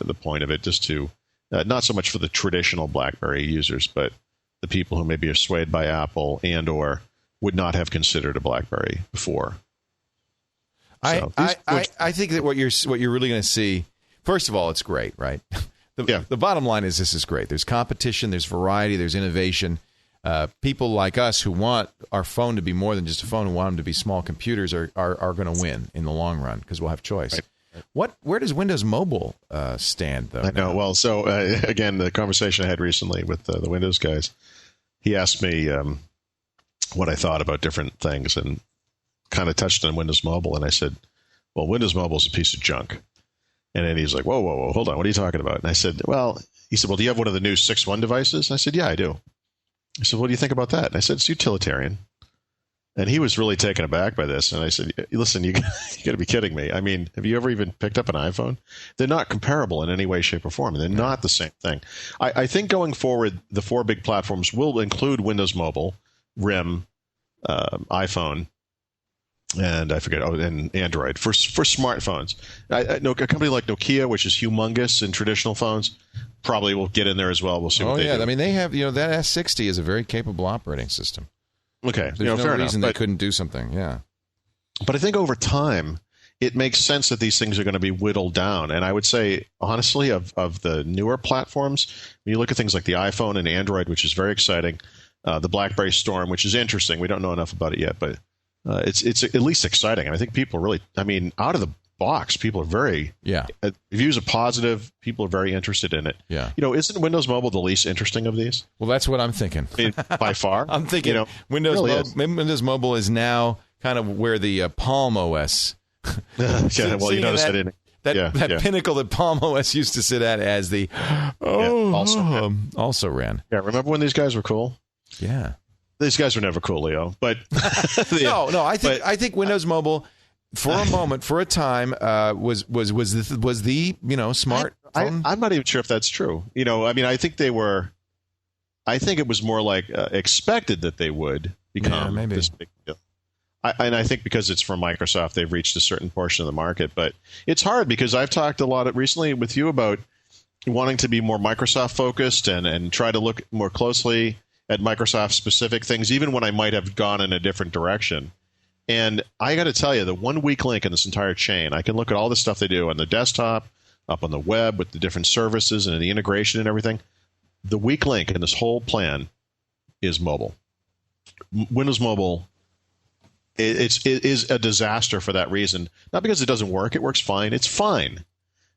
S4: the point of it, just to not so much for the traditional BlackBerry users, but the people who maybe are swayed by Apple and or would not have considered a BlackBerry before.
S3: I think that what you're really going to see, first of all, it's great, right? The bottom line is this is great. There's competition, there's variety, there's innovation. People like us who want our phone to be more than just a phone, who want them to be small computers, are going to win in the long run because we'll have choice. Right. Where does Windows Mobile stand, though?
S4: I know. Well, so again, the conversation I had recently with the Windows guys, he asked me what I thought about different things and kind of touched on Windows Mobile. And I said, well, Windows Mobile is a piece of junk. And then he's like, whoa, hold on. What are you talking about? And I said, he said, well, do you have one of the new 6.1 devices? And I said, yeah, I do. He said, what do you think about that? And I said, it's utilitarian. And he was really taken aback by this. And I said, listen, you got to be kidding me. I mean, have you ever even picked up an iPhone? They're not comparable in any way, shape, or form. They're not the same thing. I think going forward, the 4 big platforms will include Windows Mobile, RIM, iPhone, and I forget, and Android for smartphones. I know a company like Nokia, which is humongous in traditional phones, probably will get in there as well. We'll see what they do.
S3: I mean, they have, that S60 is a very capable operating system.
S4: Okay.
S3: There's no
S4: fair
S3: reason
S4: enough,
S3: they couldn't do something. Yeah.
S4: But I think over time, it makes sense that these things are going to be whittled down. And I would say, honestly, of the newer platforms, when you look at things like the iPhone and Android, which is very exciting, the BlackBerry Storm, which is interesting. We don't know enough about it yet, but it's at least exciting. And I think people really, out of the box, people are very, reviews are positive. People are very interested in it.
S3: Yeah.
S4: Isn't Windows Mobile the least interesting of these?
S3: Well, that's what I'm thinking.
S4: By far.
S3: I'm thinking Windows Mobile is now kind of where the Palm OS.
S4: Well, you noticed
S3: that pinnacle that Palm OS used to sit at as the also ran.
S4: Yeah, remember when these guys were cool?
S3: Yeah.
S4: These guys were never cool, Leo. But
S3: no, I think Windows Mobile for a moment, for a time, was the smart phone.
S4: I'm not even sure if that's true. I think they were. I think it was more like expected that they would become this big deal. And I think because it's from Microsoft, they've reached a certain portion of the market. But it's hard because I've talked a lot recently with you about wanting to be more Microsoft focused and try to look more closely at Microsoft specific things, even when I might have gone in a different direction. And I got to tell you, the one weak link in this entire chain, I can look at all the stuff they do on the desktop, up on the web with the different services and the integration and everything. The weak link in this whole plan is mobile. Windows Mobile it is a disaster for that reason. Not because it doesn't work. It works fine. It's fine.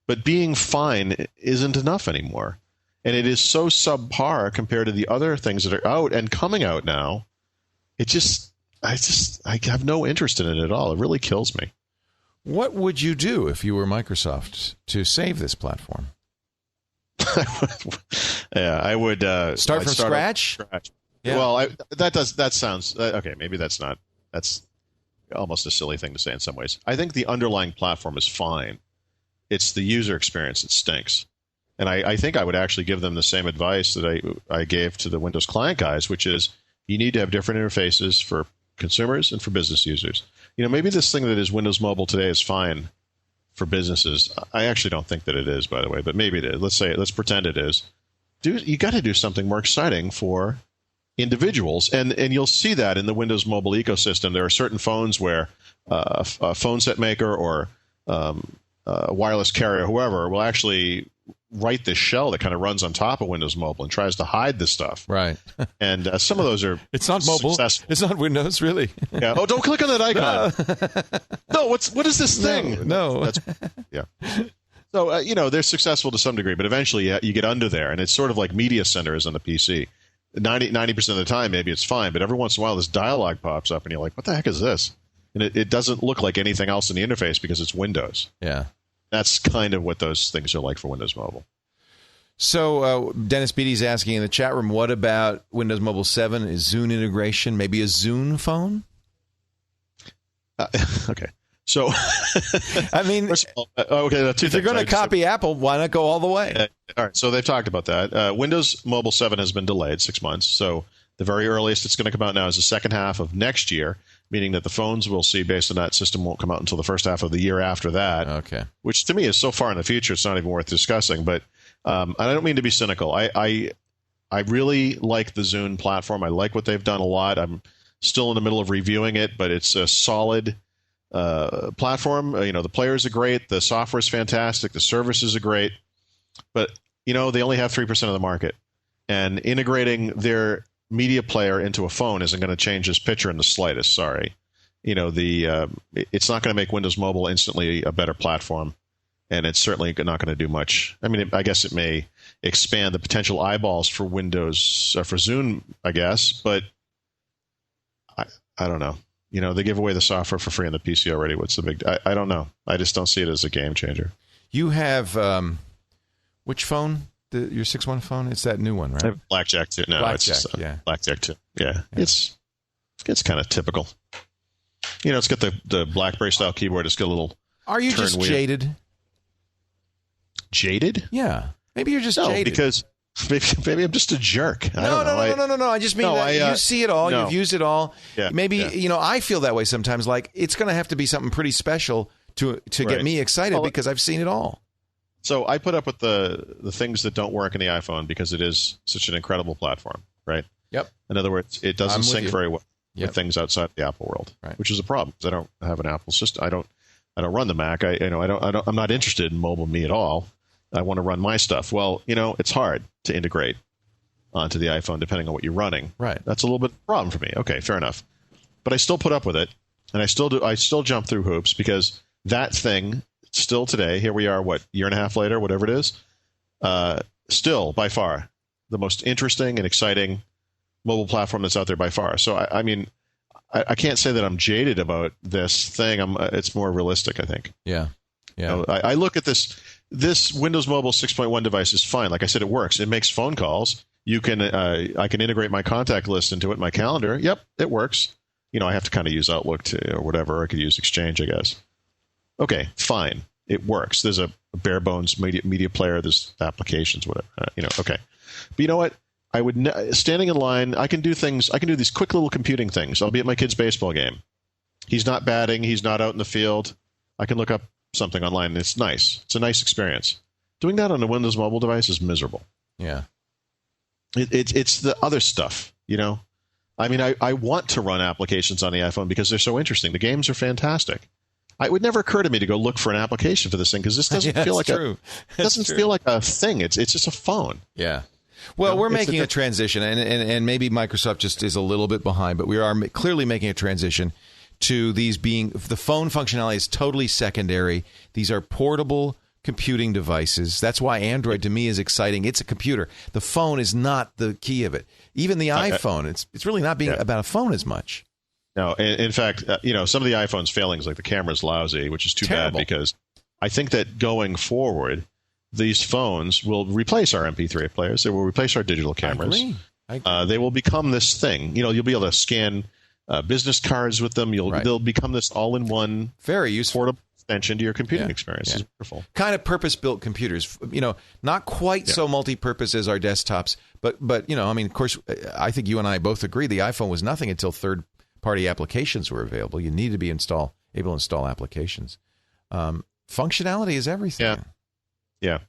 S4: But being fine isn't enough anymore. And it is so subpar compared to the other things that are out and coming out now. I have no interest in it at all. It really kills me.
S3: What would you do if you were Microsoft to save this platform?
S4: I would
S3: start from scratch.
S4: Yeah. Well, that sounds okay. Maybe that's almost a silly thing to say in some ways. I think the underlying platform is fine. It's the user experience that stinks. And I think I would actually give them the same advice that I gave to the Windows client guys, which is you need to have different interfaces for consumers and for business users. Maybe this thing that is Windows Mobile today is fine for businesses. I actually don't think that it is, by the way, but maybe it is. Let's pretend it is. You got to do something more exciting for individuals, and you'll see that in the Windows Mobile ecosystem. There are certain phones where a phone set maker or a wireless carrier, whoever, will actually write this shell that kind of runs on top of Windows Mobile and tries to hide this stuff.
S3: Right.
S4: And some of those are
S3: it's not mobile.
S4: Successful.
S3: It's not Windows, really.
S4: Yeah. Oh, don't click on that icon. No. What is this thing?
S3: No.
S4: Yeah. So they're successful to some degree, but eventually you get under there, and it's sort of like Media Center is on the PC. 90% of the time, maybe it's fine, but every once in a while, this dialogue pops up, and you're like, "What the heck is this?" And it doesn't look like anything else in the interface because it's Windows.
S3: Yeah.
S4: That's kind of what those things are like for Windows Mobile.
S3: So Dennis Beatty's asking in the chat room, what about Windows Mobile 7? Is Zune integration maybe a Zune phone?
S4: Okay. So,
S3: I mean,
S4: first of all, if
S3: you're going to copy Apple, why not go all the way?
S4: All right. So they've talked about that. Windows Mobile 7 has been delayed 6 months. So the very earliest it's going to come out now is the second half of next year, meaning that the phones we'll see based on that system won't come out until the first half of the year after that.
S3: Okay.
S4: Which to me is so far in the future, it's not even worth discussing. But I don't mean to be cynical. I really like the Zune platform. I like what they've done a lot. I'm still in the middle of reviewing it, but it's a solid platform. The players are great. The software is fantastic. The services are great. But, they only have 3% of the market. And integrating their media player into a phone isn't going to change this picture in the slightest. Sorry. It's not going to make Windows Mobile instantly a better platform. And it's certainly not going to do much. I mean, I guess it may expand the potential eyeballs for Windows, for Zune, I guess. But I don't know. They give away the software for free on the PC already. What's the big... I don't know. I just don't see it as a game changer.
S3: You have... which phone? Your 6.1 phone? It's that new one, right?
S4: I have Blackjack 2. No,
S3: Blackjack,
S4: it's just, Blackjack 2. Yeah. It's It's kind of typical. It's got the BlackBerry style keyboard. It's got a little.
S3: Are you just jaded?
S4: Jaded?
S3: Yeah. Maybe you're just jaded.
S4: Because maybe I'm just a jerk.
S3: No. I just mean you see it all. You've used it all.
S4: Yeah,
S3: maybe I feel that way sometimes. Like it's going to have to be something pretty special to get me excited because I've seen it all.
S4: So I put up with the things that don't work in the iPhone because it is such an incredible platform, right?
S3: Yep.
S4: In other words, it doesn't sync very well
S3: with
S4: things outside the Apple world,
S3: right.
S4: Which is a problem because I don't have an Apple system. I don't run the Mac. I'm not interested in mobile me at all. I want to run my stuff. Well, it's hard to integrate onto the iPhone depending on what you're running.
S3: Right.
S4: That's a little bit of a problem for me. Okay, fair enough. But I still put up with it, and I still jump through hoops because that thing still today, here we are, year and a half later, whatever it is, still by far the most interesting and exciting mobile platform that's out there by far. So I can't say that I'm jaded about this thing. It's more realistic, I think.
S3: Yeah.
S4: I look at this Windows Mobile 6.1 device is fine. Like I said, it works. It makes phone calls. I can integrate my contact list into it, my calendar. Yep, it works. I have to kind of use Outlook or whatever. I could use Exchange, I guess. Okay, fine. It works. There's a bare bones media player. There's applications, whatever. Okay. But you know what? Standing in line, I can do things. I can do these quick little computing things. I'll be at my kid's baseball game. He's not batting. He's not out in the field. I can look up something online, and it's nice. It's a nice experience. Doing that on a Windows mobile device is miserable.
S3: Yeah.
S4: It's the other stuff, I want to run applications on the iPhone because they're so interesting. The games are fantastic. It would never occur to me to go look for an application for this thing because this doesn't feel like feel like a thing. It's just a phone.
S3: Yeah. Well, we're making a transition, and maybe Microsoft just is a little bit behind, but we are clearly making a transition to these being the phone functionality is totally secondary. These are portable computing devices. That's why Android to me is exciting. It's a computer. The phone is not the key of it. Even the iPhone, it's really not being about a phone as much.
S4: No, in fact, some of the iPhone's failings, like the camera's lousy, which is too bad because I think that going forward, these phones will replace our MP3 players. They will replace our digital cameras.
S3: I agree.
S4: They will become this thing. You'll be able to scan business cards with them. They'll become this all-in-one,
S3: very useful
S4: portable extension to your computing experience. It's wonderful.
S3: Kind of purpose-built computers. Not quite so multi-purpose as our desktops, but of course, I think you and I both agree the iPhone was nothing until third-party applications were available. You need to be able to install applications. Functionality is everything.
S4: Yeah.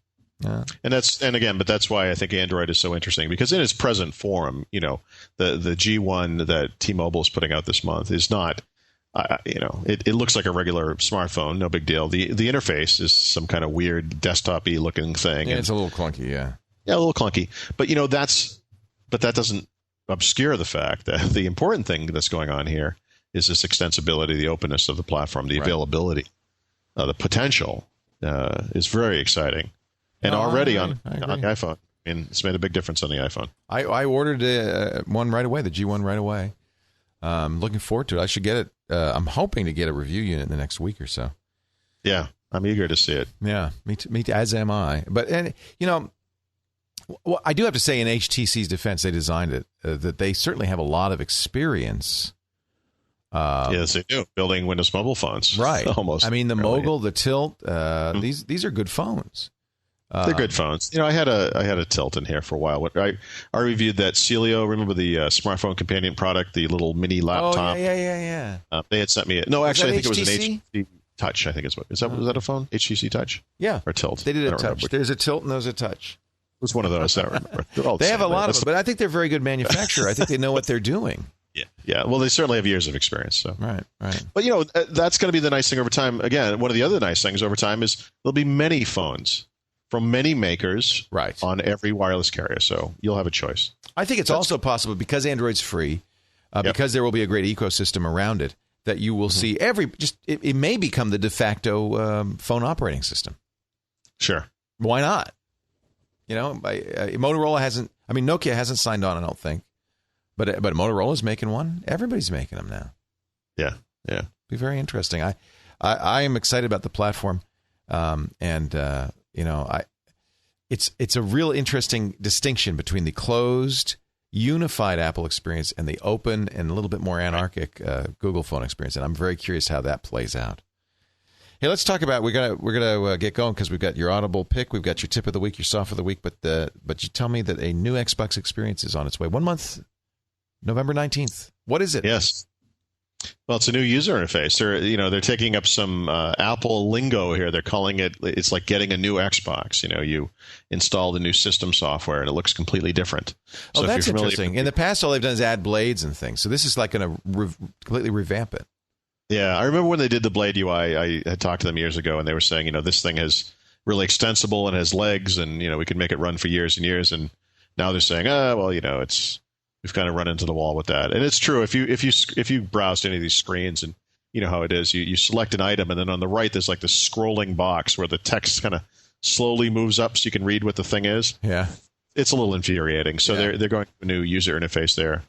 S4: And that's why I think Android is so interesting because in its present form, the G1 that T-Mobile is putting out this month is not, it looks like a regular smartphone, no big deal. The interface is some kind of weird desktop-y looking thing.
S3: Yeah, it's a little clunky, yeah.
S4: Yeah, a little clunky. But that doesn't obscure the fact that the important thing that's going on here is this extensibility, the openness of the platform, the availability, the potential is very exciting. And already on the iPhone, it's made a big difference on the iPhone.
S3: I ordered one right away, the G1 right away. Looking forward to it. I should get it. I'm hoping to get a review unit in the next week or so.
S4: Yeah, I'm eager to see it.
S3: Yeah, me too, as am I. But I do have to say, in HTC's defense, they designed it that they certainly have a lot of experience.
S4: Yes, they do. Building Windows mobile phones,
S3: right?
S4: Almost.
S3: I mean, the Mogul, the Tilt. These are good phones.
S4: They're good phones. I had a Tilt in here for a while. I reviewed that Celio. Remember the smartphone companion product, the little mini laptop?
S3: Oh yeah.
S4: They had sent me it. No, actually, I think it was an HTC Touch. I think was that a phone? HTC Touch?
S3: Yeah,
S4: or Tilt?
S3: They did a Touch. There's a Tilt and there's a Touch.
S4: It was one of those. I don't remember.
S3: They have a lot of them, but I think they're very good manufacturer. I think they know what they're doing.
S4: Yeah. Well, they certainly have years of experience. So.
S3: Right.
S4: But that's going to be the nice thing over time. Again, one of the other nice things over time is there'll be many phones from many makers on every wireless carrier. So you'll have a choice.
S3: I think it's also possible because Android's free, because there will be a great ecosystem around it, that you will see it may become the de facto phone operating system.
S4: Sure.
S3: Why not? Motorola hasn't. I mean, Nokia hasn't signed on, I don't think. But Motorola's making one. Everybody's making them now.
S4: Yeah.
S3: Be very interesting. I am excited about the platform, it's a real interesting distinction between the closed unified Apple experience and the open and a little bit more anarchic Google phone experience. And I'm very curious how that plays out. Hey, let's talk about we're gonna get going because we've got your Audible pick, we've got your tip of the week, your soft of the week, but you tell me that a new Xbox experience is on its way. 1 month, November 19th. What is it?
S4: Yes. Well, it's a new user interface. They're taking up some Apple lingo here. They're calling it's like getting a new Xbox. You install the new system software and it looks completely different.
S3: So that's interesting. In the past, all they've done is add blades and things. So this is like going to completely revamp it. Yeah,
S4: I remember when they did the Blade UI, I had talked to them years ago, and they were saying, this thing is really extensible and has legs, and we can make it run for years and years. And now they're saying, we've kind of run into the wall with that. And it's true. If you browsed any of these screens, and you know how it is, you select an item, and then on the right there's like this scrolling box where the text kind of slowly moves up so you can read what the thing is.
S3: Yeah, it's
S4: a little infuriating. So they're going to a new user interface there,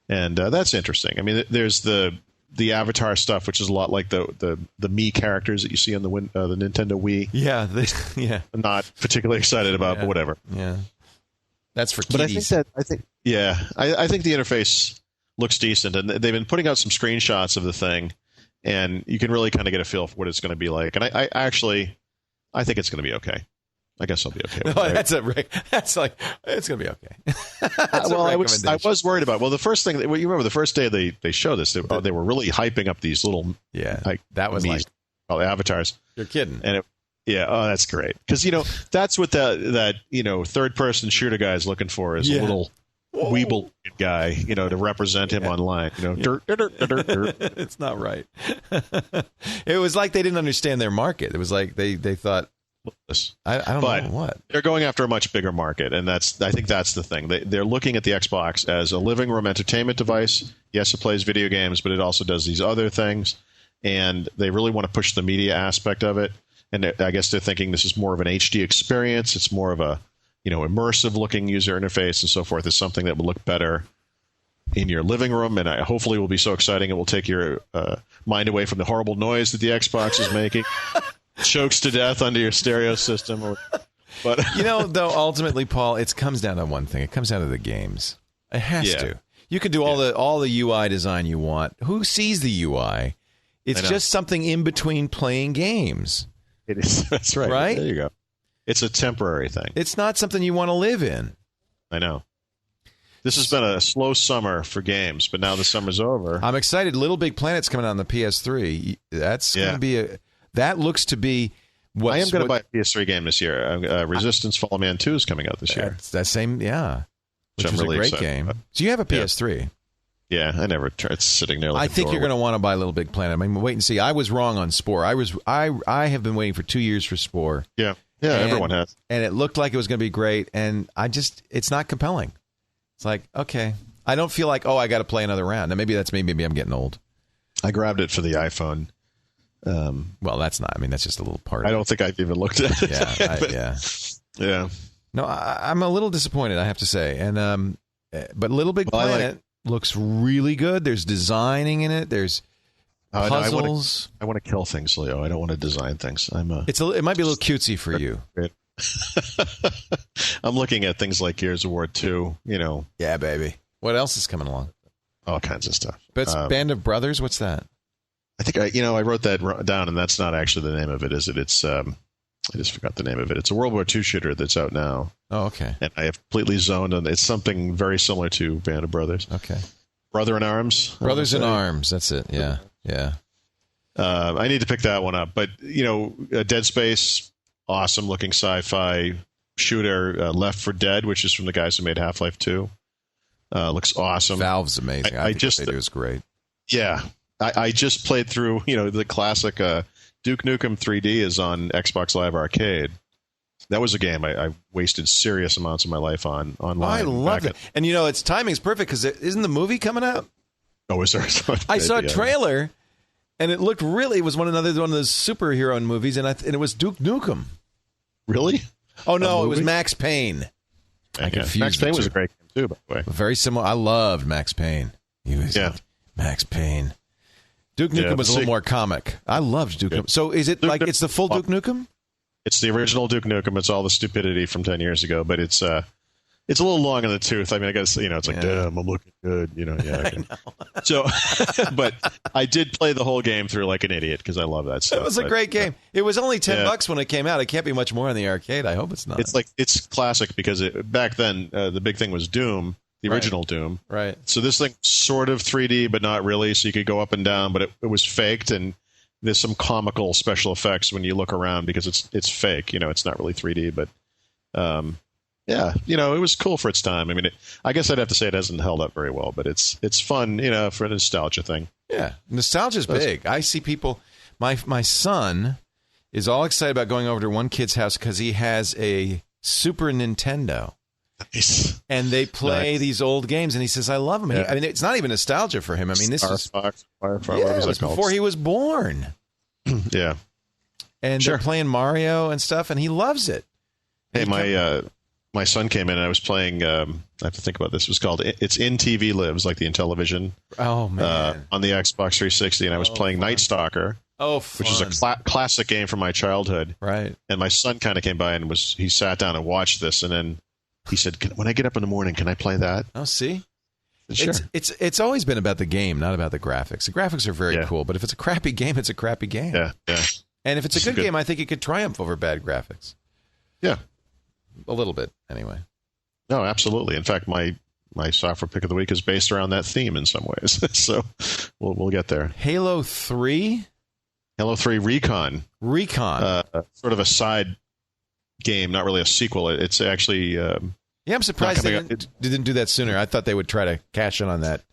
S4: and that's interesting. I mean, there's the avatar stuff, which is a lot like the Mii characters that you see on the Nintendo Wii.
S3: Yeah,
S4: I'm not particularly excited about, but whatever.
S3: Yeah, that's for
S4: kiddies. But I think the interface looks decent, and they've been putting out some screenshots of the thing, and you can really kind of get a feel for what it's going to be like. And I think it's going to be okay. I guess I'll be okay with it.
S3: That's like, it's going to be okay.
S4: I was worried about. Well, the first thing, you remember the first day they showed this, they were really hyping up these little
S3: that was
S4: like
S3: avatars.
S4: You're kidding. And that's great, because that's what that third person shooter guy is looking for, is a little weeble guy, to represent him online.
S3: It's not right. It was like they didn't understand their market. It was like they thought, I don't know what.
S4: They're going after a much bigger market, and I think that's the thing. They're looking at the Xbox as a living room entertainment device. Yes, it plays video games, but it also does these other things, and they really want to push the media aspect of it. And I guess they're thinking this is more of an HD experience. It's more of a immersive looking user interface and so forth. It's something that will look better in your living room, and hopefully will be so exciting it will take your mind away from the horrible noise that the Xbox is making. Chokes to death under your stereo system. But
S3: though, ultimately, Paul, it comes down to one thing. It comes down to the games. It has to. You can do all the UI design you want. Who sees the UI? It's just something in between playing games.
S4: It is. That's right.
S3: Right?
S4: There you go. It's a temporary thing.
S3: It's not something you want to live in.
S4: I know. This has been a slow summer for games, but now the summer's over.
S3: I'm excited. Little Big Planet's coming out on the PS3. That's going to be that looks to be what
S4: I am going to buy a PS3 game this year. Resistance Fall Man 2 is coming out this year.
S3: That same, which is really a great game. So you have a PS3.
S4: Yeah, I never tried. It's sitting there.
S3: I think you're going to want to buy Little Big Planet. I mean, wait and see. I was wrong on Spore. I have been waiting for 2 years for Spore.
S4: Yeah, everyone has.
S3: And it looked like it was going to be great, and it's not compelling. It's like, okay, I don't feel like, I got to play another round. Now maybe that's me. Maybe I'm getting old.
S4: I grabbed it for the iPhone.
S3: Well, that's not. I mean, that's just a little part.
S4: I don't think I've even looked at it. Yeah.
S3: No, I'm a little disappointed, I have to say. And but Little Big Planet looks really good. There's designing in it. There's puzzles.
S4: I want to kill things, Leo. I don't want to design things.
S3: It might be a little cutesy for you.
S4: I'm looking at things like Gears of War 2.
S3: Yeah, baby. What else is coming along?
S4: All kinds of stuff.
S3: But it's Band of Brothers. What's that?
S4: I think I wrote that down, and that's not actually the name of it, is it? It's I just forgot the name of it. It's a World War II shooter that's out now.
S3: Oh, okay.
S4: And I have completely zoned on. It's something very similar to Band of Brothers.
S3: Okay.
S4: Brother in Arms.
S3: Brothers in Arms. That's it. Yeah.
S4: I need to pick that one up. But Dead Space, awesome looking sci-fi shooter. Left 4 Dead, which is from the guys who made Half-Life 2, looks awesome.
S3: Valve's amazing. I think what they do is great.
S4: Yeah. I just played through, the classic Duke Nukem 3D is on Xbox Live Arcade. That was a game I wasted serious amounts of my life on online.
S3: I love it. And, its timing's perfect because isn't the movie coming out?
S4: Oh, is there?
S3: I saw a trailer, and it looked it was one of those superhero movies, and it was Duke Nukem.
S4: Really?
S3: Oh, no, it was Max Payne. I confused
S4: Max Payne was a great game, too, by the way.
S3: Very similar. I loved Max Payne. He was Max Payne. Duke Nukem was a little more comic. I loved Duke Nukem. So is it it's the full Duke Nukem?
S4: It's the original Duke Nukem. It's all the stupidity from 10 years ago, but it's It's a little long in the tooth. I mean, I guess, it's like, damn, I'm looking good. Yeah. Okay. So, but I did play the whole game through like an idiot because I love that stuff.
S3: It was a great game. It was only $10 when it came out. It can't be much more in the arcade. I hope it's not.
S4: It's classic because back then the big thing was Doom, the original Doom.
S3: Right.
S4: So this thing sort of 3D, but not really. So you could go up and down, but it was faked, and there's some comical special effects when you look around because it's fake. It's not really 3D, but. Yeah, it was cool for its time. I mean, I guess I'd have to say it hasn't held up very well, but it's fun, for a nostalgia thing.
S3: Yeah, nostalgia's big. I see people. My son is all excited about going over to one kid's house because he has a Super Nintendo.
S4: Nice.
S3: And they play these old games, and he says, "I love them."
S4: Yeah.
S3: I mean, it's not even nostalgia for him. I mean, this is
S4: Firefly,
S3: it was before he was born.
S4: Yeah,
S3: and they're playing Mario and stuff, and he loves it.
S4: Hey, my son came in and I was playing, I have to think about this. It was called, it's In TV Lives, like the Intellivision.
S3: Oh, man.
S4: On the Xbox 360. And I was playing Night Stalker.
S3: Oh, fun.
S4: Which is a classic game from my childhood.
S3: Right.
S4: And my son kind of came by and he sat down and watched this. And then he said, when I get up in the morning, can I play that?
S3: Oh, see?
S4: Sure.
S3: It's always been about the game, not about the graphics. The graphics are very cool, but if it's a crappy game, it's a crappy game.
S4: Yeah.
S3: And if it's a good game, I think it could triumph over bad graphics.
S4: Yeah.
S3: A little bit, anyway.
S4: No, absolutely. In fact, my software pick of the week is based around that theme in some ways. So we'll get there.
S3: Halo 3?
S4: Halo 3 Recon. Sort of a side game, not really a sequel. It's actually... I'm
S3: surprised they didn't do that sooner. I thought they would try to cash in on that.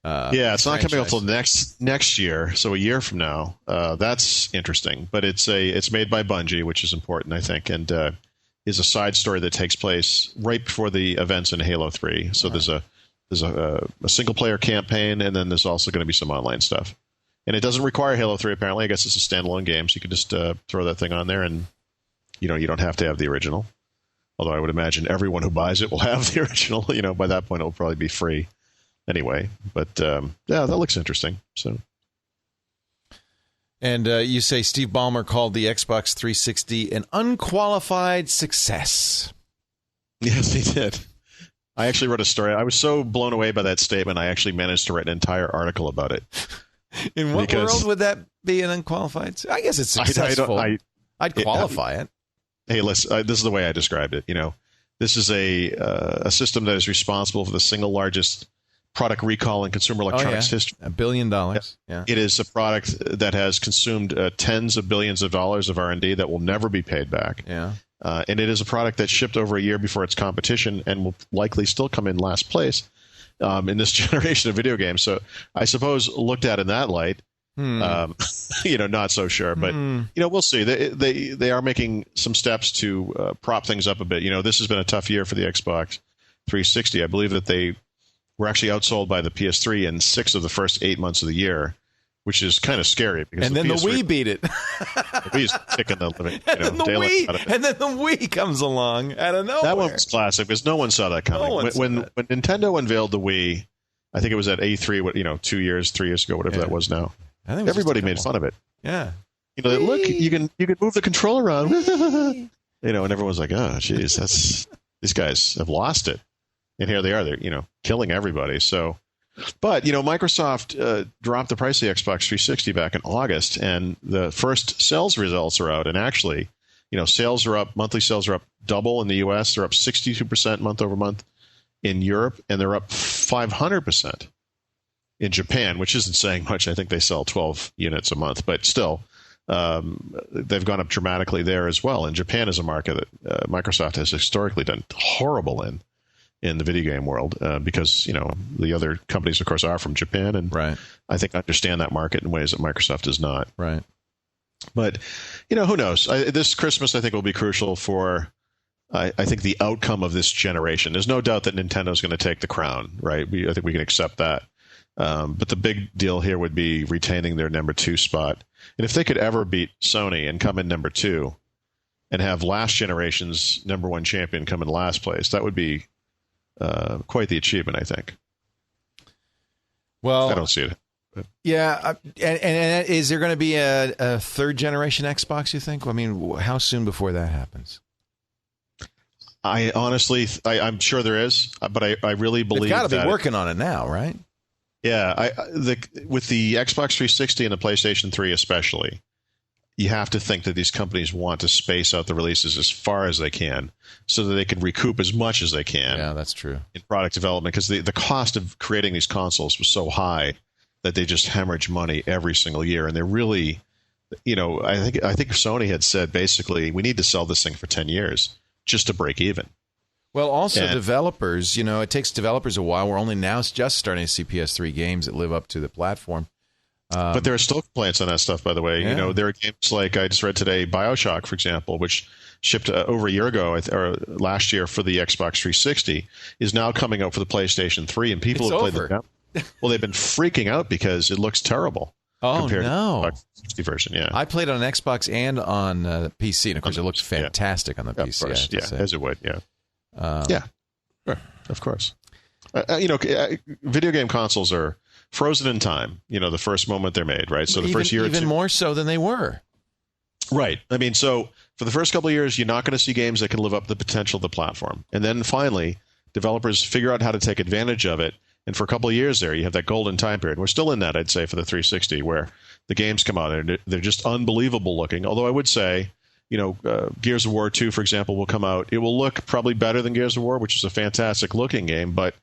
S4: It's not coming out until next year, so a year from now. That's interesting. But it's made by Bungie, which is important, I think, and is a side story that takes place right before the events in Halo 3. So there's a single player campaign, and then there's also going to be some online stuff. And it doesn't require Halo 3 apparently. I guess it's a standalone game, so you can just throw that thing on there, and you don't have to have the original. Although I would imagine everyone who buys it will have the original. By that point it'll probably be free anyway. But that looks interesting. So. And
S3: you say Steve Ballmer called the Xbox 360 an unqualified success.
S4: Yes, he did. I actually wrote a story. I was so blown away by that statement, I actually managed to write an entire article about it.
S3: In what world would that be an unqualified? I guess it's successful. I'd qualify it.
S4: Hey, listen, this is the way I described it. This is a system that is responsible for the single largest product recall in consumer electronics history.
S3: $1 billion. Yeah.
S4: It is a product that has consumed tens of billions of dollars of R&D that will never be paid back.
S3: Yeah.
S4: And it is a product that shipped over a year before its competition and will likely still come in last place in this generation of video games. So I suppose looked at in that light, not so sure. But, we'll see. They are making some steps to prop things up a bit. This has been a tough year for the Xbox 360. I believe that they were actually outsold by the PS3 in 6 of the first 8 months of the year, which is kind of scary. Because
S3: then the Wii beat it.
S4: The Wii's kicking the living
S3: daylights out of it. And then the Wii comes along out of nowhere.
S4: That one was classic because no one saw that coming. When Nintendo unveiled the Wii, I think it was at A3, 3 years ago, whatever that was now. Everybody made fun of it.
S3: Yeah.
S4: Look, you can move the controller around. And everyone's like, oh, geez, these guys have lost it. And here they are, they're, killing everybody. So, but, Microsoft dropped the price of the Xbox 360 back in August, and the first sales results are out. And actually, sales are up, monthly sales are up double in the US. They're up 62% month over month in Europe, and they're up 500% in Japan, which isn't saying much. I think they sell 12 units a month, but still, they've gone up dramatically there as well. And Japan is a market that Microsoft has historically done horrible in the video game world because, the other companies, of course, are from Japan and I think understand that market in ways that Microsoft does not.
S3: Right.
S4: But, who knows? This Christmas, I think, will be crucial for, I think, the outcome of this generation. There's no doubt that Nintendo is going to take the crown, right? I think we can accept that. But the big deal here would be retaining their number 2 spot. And if they could ever beat Sony and come in number 2 and have last generation's number 1 champion come in last place, that would be quite the achievement, I think.
S3: Well,
S4: I don't see it.
S3: Yeah, and is there going to be a third generation Xbox, you think? I mean, how soon before that happens?
S4: I honestly, I'm sure there is, but I really believe
S3: they've got to
S4: that
S3: be working on it now, right?
S4: Yeah, with the Xbox 360 and the PlayStation 3 especially, you have to think that these companies want to space out the releases as far as they can so that they can recoup as much as they can.
S3: Yeah, that's true.
S4: In product development, because the cost of creating these consoles was so high that they just hemorrhage money every single year, and they're really, I think Sony had said basically we need to sell this thing for 10 years just to break even.
S3: Well, also developers, it takes developers a while. We're only now just starting to see PS3 games that live up to the platform.
S4: But there are still complaints on that stuff, by the way.
S3: Yeah.
S4: There are games like I just read today, BioShock, for example, which shipped over a year ago or last year for the Xbox 360, is now coming out for the PlayStation 3, and people have played the well, they've been freaking out because it looks terrible. Compared to the Xbox 360 version. Yeah,
S3: I played on an Xbox and on PC, and of course, it looks fantastic on the PC.
S4: Of course, as it would. Yeah, sure, of course. Video game consoles are frozen in time. The first moment they're made, right? So the first year,
S3: even more so than they were.
S4: Right. I mean, so for the first couple of years, you're not going to see games that can live up to the potential of the platform, and then finally, developers figure out how to take advantage of it. And for a couple of years there, you have that golden time period. We're still in that, I'd say, for the 360, where the games come out and they're just unbelievable looking. Although I would say, Gears of War 2, for example, will come out. It will look probably better than Gears of War, which is a fantastic looking game, but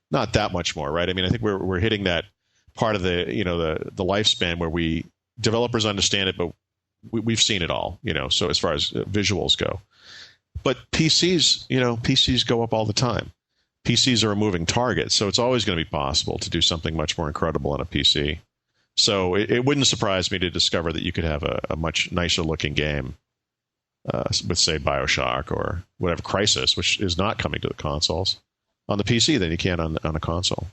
S4: not that much more, right? I mean, I think we're hitting that part of the lifespan where developers understand it, but we've seen it all, so as far as visuals go. But PCs go up all the time. PCs are a moving target, so it's always going to be possible to do something much more incredible on a PC. So it wouldn't surprise me to discover that you could have a much nicer looking game with, say, BioShock or whatever, Crysis, which is not coming to the consoles, on the PC than you can on a console.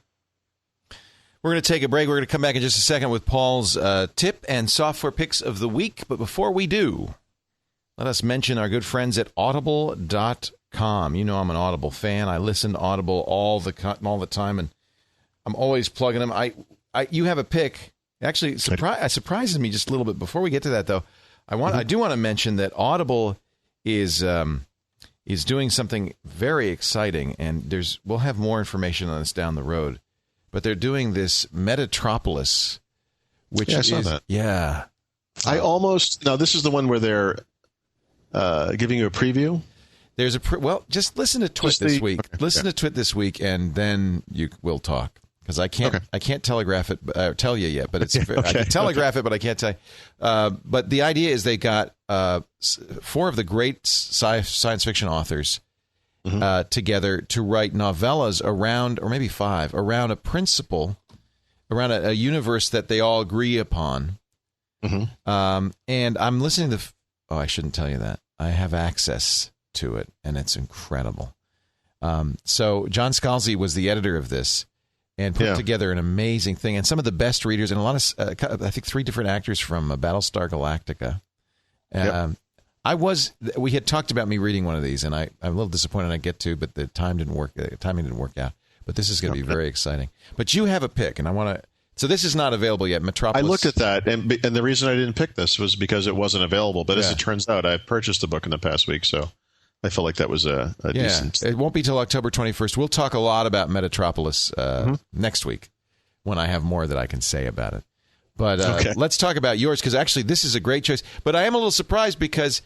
S3: We're going to take a break. We're going to come back in just a second with Paul's tip and software picks of the week. But before we do, let us mention our good friends at Audible.com. I'm an Audible fan. I listen to Audible all the time, and I'm always plugging them. You have a pick. Actually, it surprises me just a little bit. Before we get to that, though, I do want to mention that Audible is doing something very exciting, and we'll have more information on this down the road. But they're doing this Metatropolis, which
S4: I saw that.
S3: Yeah.
S4: Now this is the one where they're giving you a preview.
S3: There's just listen to Twit this week. Okay, listen to Twit this week, and then we'll talk. Because I can't telegraph it, tell you yet. But I can telegraph it, but I can't tell you. But the idea is they got 4 of the great science fiction authors together to write novellas around, or maybe 5, around a principle, around a universe that they all agree upon. And I'm listening to. I shouldn't tell you that. I have access to it, and it's incredible. So John Scalzi was the editor of this and put together an amazing thing, and some of the best readers, and a lot of I think 3 different actors from Battlestar Galactica. We had talked about me reading one of these, and I'm a little disappointed I get to, but the timing didn't work out. But this is going to be very exciting. But you have a pick, and I want to. So this is not available yet. Metropolis.
S4: I looked at that, and the reason I didn't pick this was because it wasn't available. But as it turns out, I purchased the book in the past week, so I felt like that was a decent.
S3: It won't be till October 21st. We'll talk a lot about Metatropolis next week when I have more that I can say about it. But let's talk about yours, because actually this is a great choice. But I am a little surprised because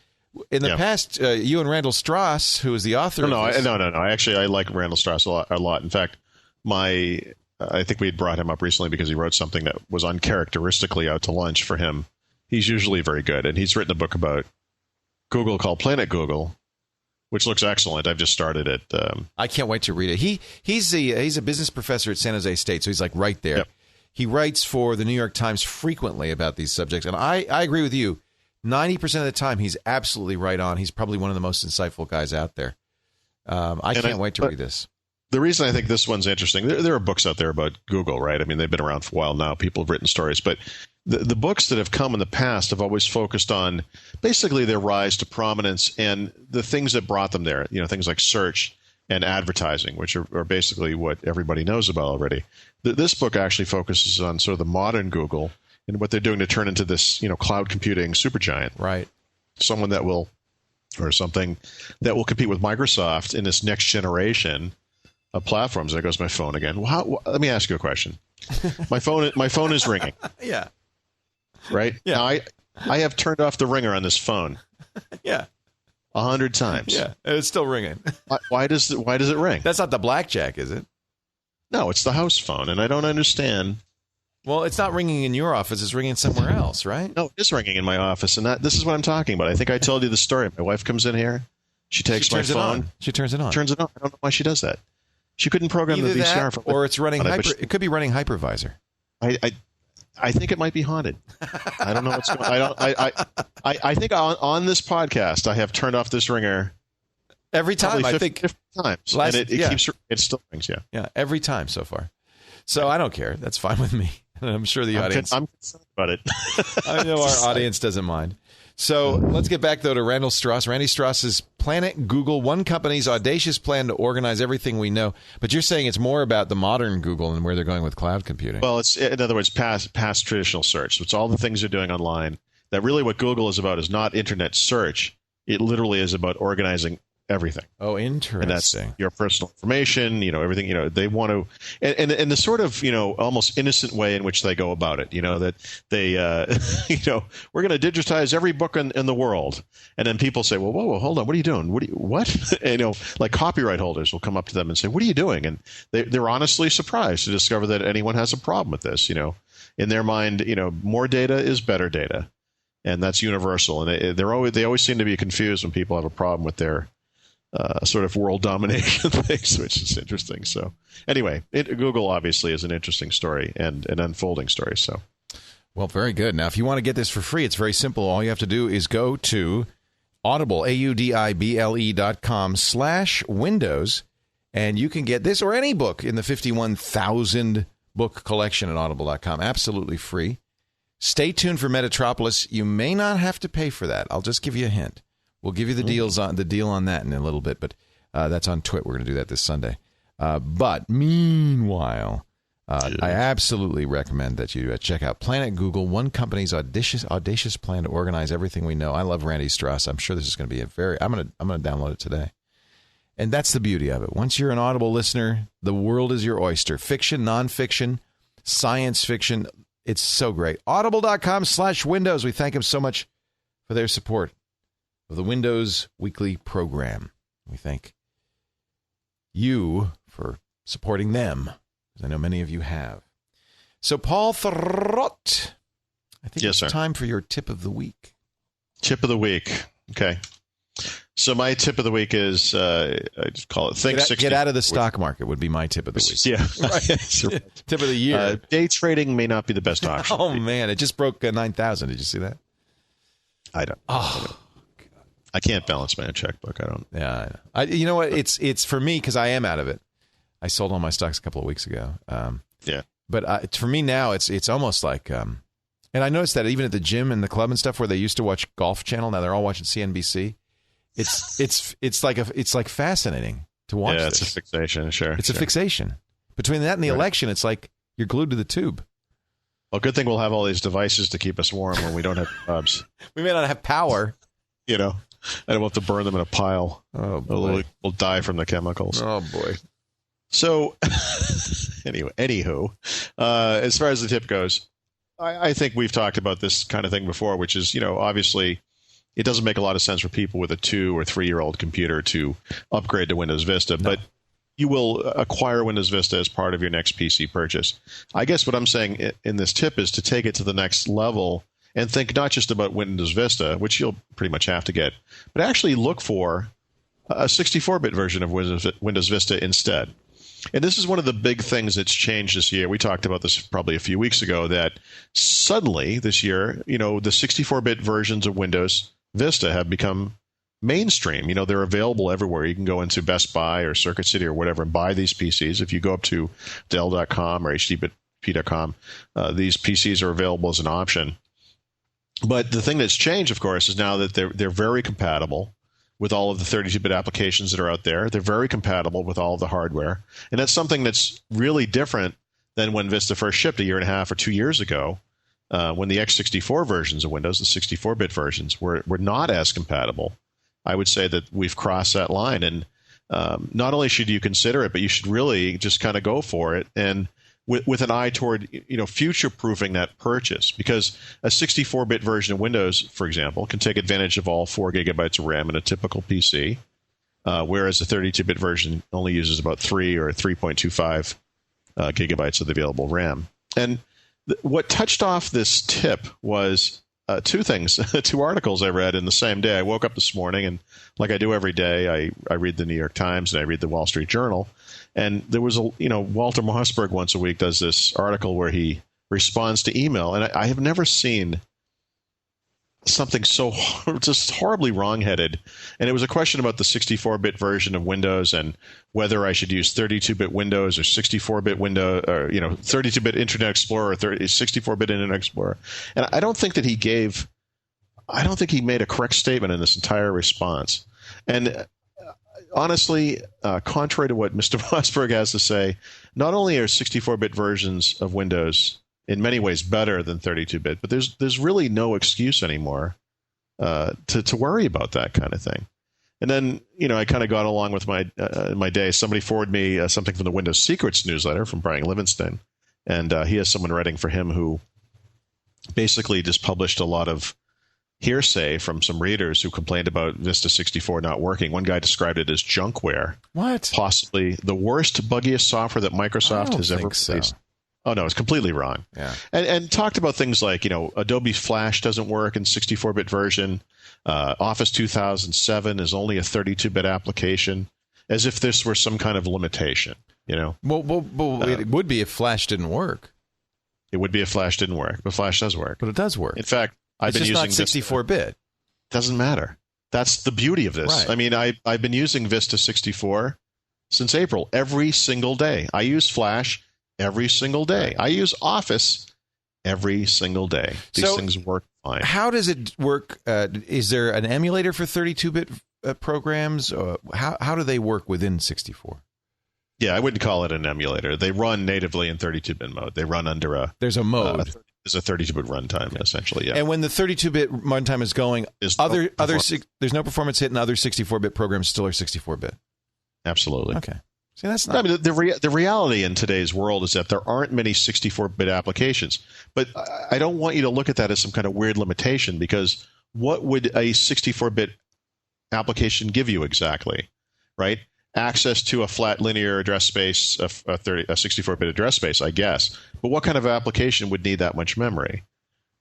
S3: in the past, you and Randall Stross, who is the author
S4: No.
S3: of this,
S4: Actually, I like Randall Stross a lot. In fact, I think we had brought him up recently because he wrote something that was uncharacteristically out to lunch for him. He's usually very good, and he's written a book about Google called Planet Google, which looks excellent. I've just started it.
S3: I can't wait to read it. He's a business professor at San Jose State, so he's like right there.
S4: Yep.
S3: He writes for the New York Times frequently about these subjects, and I agree with you. 90% of the time, he's absolutely right on. He's probably one of the most insightful guys out there. I can't wait to read this.
S4: The reason I think this one's interesting, there are books out there about Google, right? I mean, they've been around for a while now. People have written stories. But the books that have come in the past have always focused on basically their rise to prominence and the things that brought them there, things like search and advertising, which are basically what everybody knows about already. This book actually focuses on sort of the modern Google and what they're doing to turn into this, cloud computing supergiant.
S3: Right.
S4: Someone that will or something that will compete with Microsoft in this next generation of platforms. There goes my phone again. Well, let me ask you a question. My phone is ringing.
S3: Yeah.
S4: Right?
S3: Yeah.
S4: Now, I have turned off the ringer on this phone.
S3: Yeah.
S4: 100 times.
S3: Yeah. And it's still ringing.
S4: Why does it ring?
S3: That's not the blackjack, is it?
S4: No, it's the house phone, and I don't understand.
S3: Well, it's not ringing in your office. It's ringing somewhere else, right?
S4: No, it is ringing in my office, and this is what I'm talking about. I think I told you the story. My wife comes in here. She takes my phone.
S3: She turns it on.
S4: Turns it on. I don't know why she does that. She couldn't program
S3: Either
S4: the VCR.
S3: that, or it's running it could be running hypervisor.
S4: I think it might be haunted. I don't know what's going on. I think on this podcast, I have turned off this ringer
S3: every time.
S4: 50 times. And it still rings, yeah.
S3: Yeah, every time so far. So I don't care. That's fine with me. I'm sure the audience.
S4: I'm concerned about it.
S3: I know our audience doesn't mind. So let's get back, though, to Randall Stross. Randy Stross's Planet Google, one company's audacious plan to organize everything we know. But you're saying it's more about the modern Google and where they're going with cloud computing.
S4: Well, it's, in other words, past traditional search. So it's all the things you're doing online. That really what Google is about is not internet search. It literally is about organizing everything.
S3: Oh, interesting.
S4: And that's your personal information, everything, they want to, and the sort of, almost innocent way in which they go about it, that they, we're going to digitize every book in the world. And then people say, well, whoa, hold on. What are you doing? What? And, like copyright holders will come up to them and say, what are you doing? And they're honestly surprised to discover that anyone has a problem with this. In their mind, more data is better data. And that's universal. And they always seem to be confused when people have a problem with their sort of world domination things, which is interesting. So anyway, Google obviously is an interesting story and an unfolding story. So,
S3: well, very good. Now, if you want to get this for free, it's very simple. All you have to do is go to Audible, audible.com/Windows, and you can get this or any book in the 51,000 book collection at audible.com. Absolutely free. Stay tuned for Metatropolis. You may not have to pay for that. I'll just give you a hint. We'll give you the deal on that in a little bit, but that's on Twit. We're going to do that this Sunday. But meanwhile, I absolutely recommend that you check out Planet Google, one company's audacious plan to organize everything we know. I love Randy Stross. I'm sure this is going to be I'm going to download it today. And that's the beauty of it. Once you're an Audible listener, the world is your oyster. Fiction, nonfiction, science fiction. It's so great. Audible.com/Windows. We thank them so much for their support of the Windows Weekly program. We thank you for supporting them, because I know many of you have. So, Paul Thurrott, I think it's time for your tip of the week.
S4: Tip of the week. Okay. So my tip of the week is, I just call it Think 60.
S3: Get out of the stock market would be my tip of the week.
S4: Yeah.
S3: Right. Tip of the year.
S4: Day trading may not be the best option.
S3: Oh, man. It just broke 9,000. Did you see that?
S4: I don't. I can't balance my own checkbook. I don't.
S3: Yeah, I know. You know what? It's for me because I am out of it. I sold all my stocks a couple of weeks ago.
S4: Yeah.
S3: But for me now, it's almost like, and I noticed that even at the gym and the club and stuff where they used to watch Golf Channel, now they're all watching CNBC. It's like fascinating to watch.
S4: Yeah, it's a fixation. Sure,
S3: it's a fixation. Between that and the election, it's like you're glued to the tube.
S4: Well, good thing we'll have all these devices to keep us warm when we don't have jobs.
S3: We may not have power.
S4: I don't have to burn them in a pile.
S3: Oh, boy.
S4: We'll die from the chemicals.
S3: Oh, boy.
S4: So, anywho, as far as the tip goes, I think we've talked about this kind of thing before, which is, obviously, it doesn't make a lot of sense for people with a 2 or 3-year-old computer to upgrade to Windows Vista, but you will acquire Windows Vista as part of your next PC purchase. I guess what I'm saying in this tip is to take it to the next level and think not just about Windows Vista, which you'll pretty much have to get, but actually look for a 64-bit version of Windows Vista instead. And this is one of the big things that's changed this year. We talked about this probably a few weeks ago, that suddenly this year, the 64-bit versions of Windows Vista have become mainstream. They're available everywhere. You can go into Best Buy or Circuit City or whatever and buy these PCs. If you go up to Dell.com or HDP.com, these PCs are available as an option. But the thing that's changed, of course, is now that they're very compatible with all of the 32-bit applications that are out there. They're very compatible with all of the hardware. And that's something that's really different than when Vista first shipped a year and a half or 2 years ago, when the x64 versions of Windows, the 64-bit versions, were not as compatible I would say that we've crossed that line. And not only should you consider it, but you should really just kind of go for it, and with an eye toward future-proofing that purchase, because a 64-bit version of Windows, for example, can take advantage of all 4 gigabytes of RAM in a typical PC, whereas a 32-bit version only uses about 3 or 3.25 gigabytes of the available RAM. And what touched off this tip was two things, 2 articles I read in the same day. I woke up this morning, and like I do every day, I read the New York Times and I read the Wall Street Journal. And there was Walter Mossberg once a week does this article where he responds to email, and I have never seen something so just horribly wrongheaded. And it was a question about the 64-bit version of Windows and whether I should use 32-bit Windows or 64-bit Windows, or 32-bit Internet Explorer or 64-bit Internet Explorer. And I don't think he made a correct statement in this entire response. And honestly, contrary to what Mr. Mossberg has to say, not only are 64-bit versions of Windows in many ways better than 32-bit, but there's really no excuse anymore to worry about that kind of thing. And then, I kind of got along with my day. Somebody forwarded me something from the Windows Secrets newsletter from Brian Livingston, and he has someone writing for him who basically just published a lot of hearsay from some readers who complained about Vista 64 not working. One guy described it as junkware.
S3: What? Possibly
S4: the worst, buggiest software that Microsoft has ever released. So. Oh, no, it's completely wrong.
S3: Yeah.
S4: And talked about things like, Adobe Flash doesn't work in 64-bit version. Office 2007 is only a 32-bit application, as if this were some kind of limitation, Well,
S3: it would be if Flash didn't work.
S4: It would be if Flash didn't work, but Flash does work.
S3: But it does work.
S4: In fact, I've been using
S3: Vista. It's just not 64-bit.
S4: Doesn't matter. That's the beauty of this.
S3: Right.
S4: I mean, I've been using Vista 64 since April every single day. I use Flash every single day. I use Office every single day. These things work fine.
S3: How does it work? Is there an emulator for 32-bit programs? How do they work within 64?
S4: Yeah, I wouldn't call it an emulator. They run natively in 32-bit mode. They run under
S3: There's a mode.
S4: There's a 32-bit runtime, essentially, yeah.
S3: And when the 32-bit runtime is going, there's no performance hit, and other 64-bit programs still are 64-bit.
S4: Absolutely.
S3: Okay. See, that's not.
S4: I mean, the reality in today's world is that there aren't many 64-bit applications. But I don't want you to look at that as some kind of weird limitation, because what would a 64-bit application give you exactly, right? Access to a flat linear address space, a 64-bit address space, I guess. But what kind of application would need that much memory,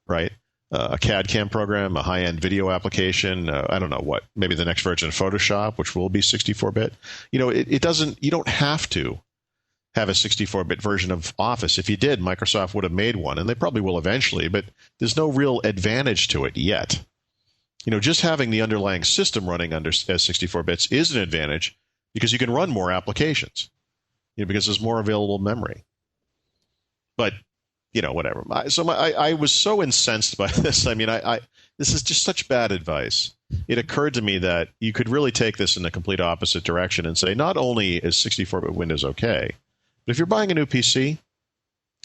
S4: right? A CAD/CAM program, a high-end video application, I don't know what, maybe the next version of Photoshop, which will be 64-bit. It doesn't. You don't have to have a 64-bit version of Office. If you did, Microsoft would have made one, and they probably will eventually. But there's no real advantage to it yet. Just having the underlying system running as 64 bits is an advantage, because you can run more applications, because there's more available memory. But whatever. I was so incensed by this. I mean, this is just such bad advice. It occurred to me that you could really take this in the complete opposite direction and say, not only is 64-bit Windows okay, but if you're buying a new PC,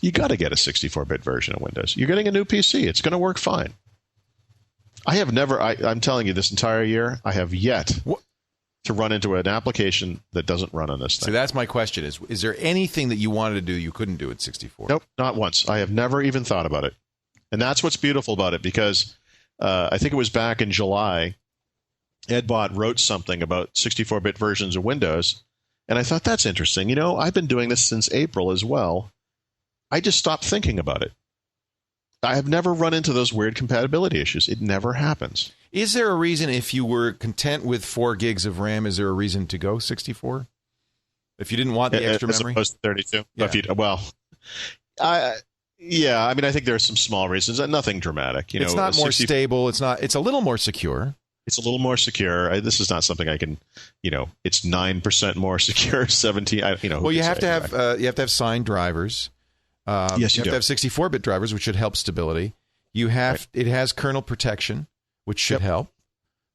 S4: you got to get a 64-bit version of Windows. You're getting a new PC. It's going to work fine. I'm telling you, this entire year, I have yet to run into an application that doesn't run on this thing.
S3: So that's my question: is there anything that you wanted to do you couldn't do at 64?
S4: Nope, not once. I have never even thought about it. And that's what's beautiful about it, because I think it was back in July, Edbot wrote something about 64-bit versions of Windows, and I thought, that's interesting. I've been doing this since April as well. I just stopped thinking about it. I have never run into those weird compatibility issues. It never happens.
S3: Is there a reason, if you were content with 4 gigs of RAM, is there a reason to go 64? If you didn't want the extra memory?
S4: As opposed to 32?
S3: Yeah.
S4: Yeah, I mean, I think there are some small reasons. Nothing dramatic.
S3: It's not more stable. It's a little more secure.
S4: It's a little more secure. This is not something I can, it's 9% more secure, 17.
S3: Well, you have to have signed drivers.
S4: Yes,
S3: you have to have 64-bit drivers, which should help stability. It has kernel protection, which should help.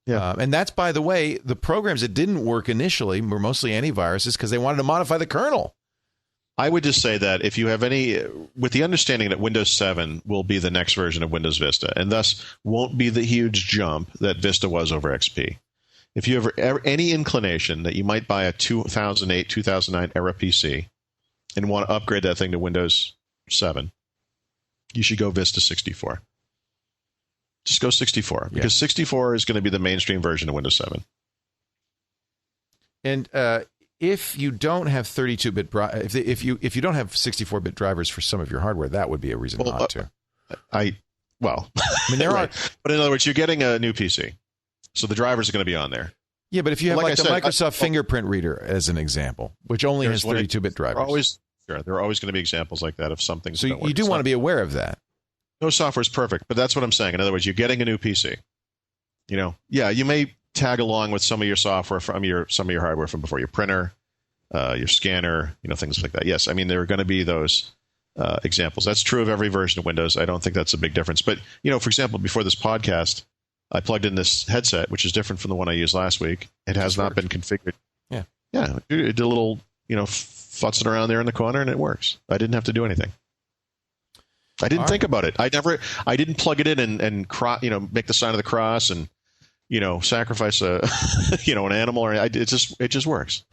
S4: Yeah.
S3: And that's, by the way, the programs that didn't work initially were mostly antiviruses because they wanted to modify the kernel.
S4: I would just say that if you have with the understanding that Windows 7 will be the next version of Windows Vista, and thus won't be the huge jump that Vista was over XP. if you have any inclination that you might buy a 2008, 2009 era PC and want to upgrade that thing to Windows 7, you should go Vista 64. Just go 64 because 64 is going to be the mainstream version of Windows 7.
S3: And if you don't have 32-bit, if you don't have 64-bit drivers for some of your hardware, that would be a reason not to.
S4: I mean, there are, but in other words, you're getting a new PC, so the drivers are going to be on there.
S3: Yeah, but if you have like the Microsoft fingerprint reader as an example, which only has 32-bit drivers,
S4: there are always going to be examples like that of something.
S3: So you do want to be aware of that.
S4: No software is perfect, but that's what I'm saying. In other words, you're getting a new PC. You may tag along with some of your software from some of your hardware from before, your printer, your scanner, things like that. Yes, I mean there are going to be those examples. That's true of every version of Windows. I don't think that's a big difference. But for example, before this podcast, I plugged in this headset, which is different from the one I used last week. It has not been configured. Yeah. It did a little futzing around there in the corner, and it works. I didn't have to do anything. I didn't think about it. I didn't plug it in and make the sign of the cross and sacrifice an animal, or it just works.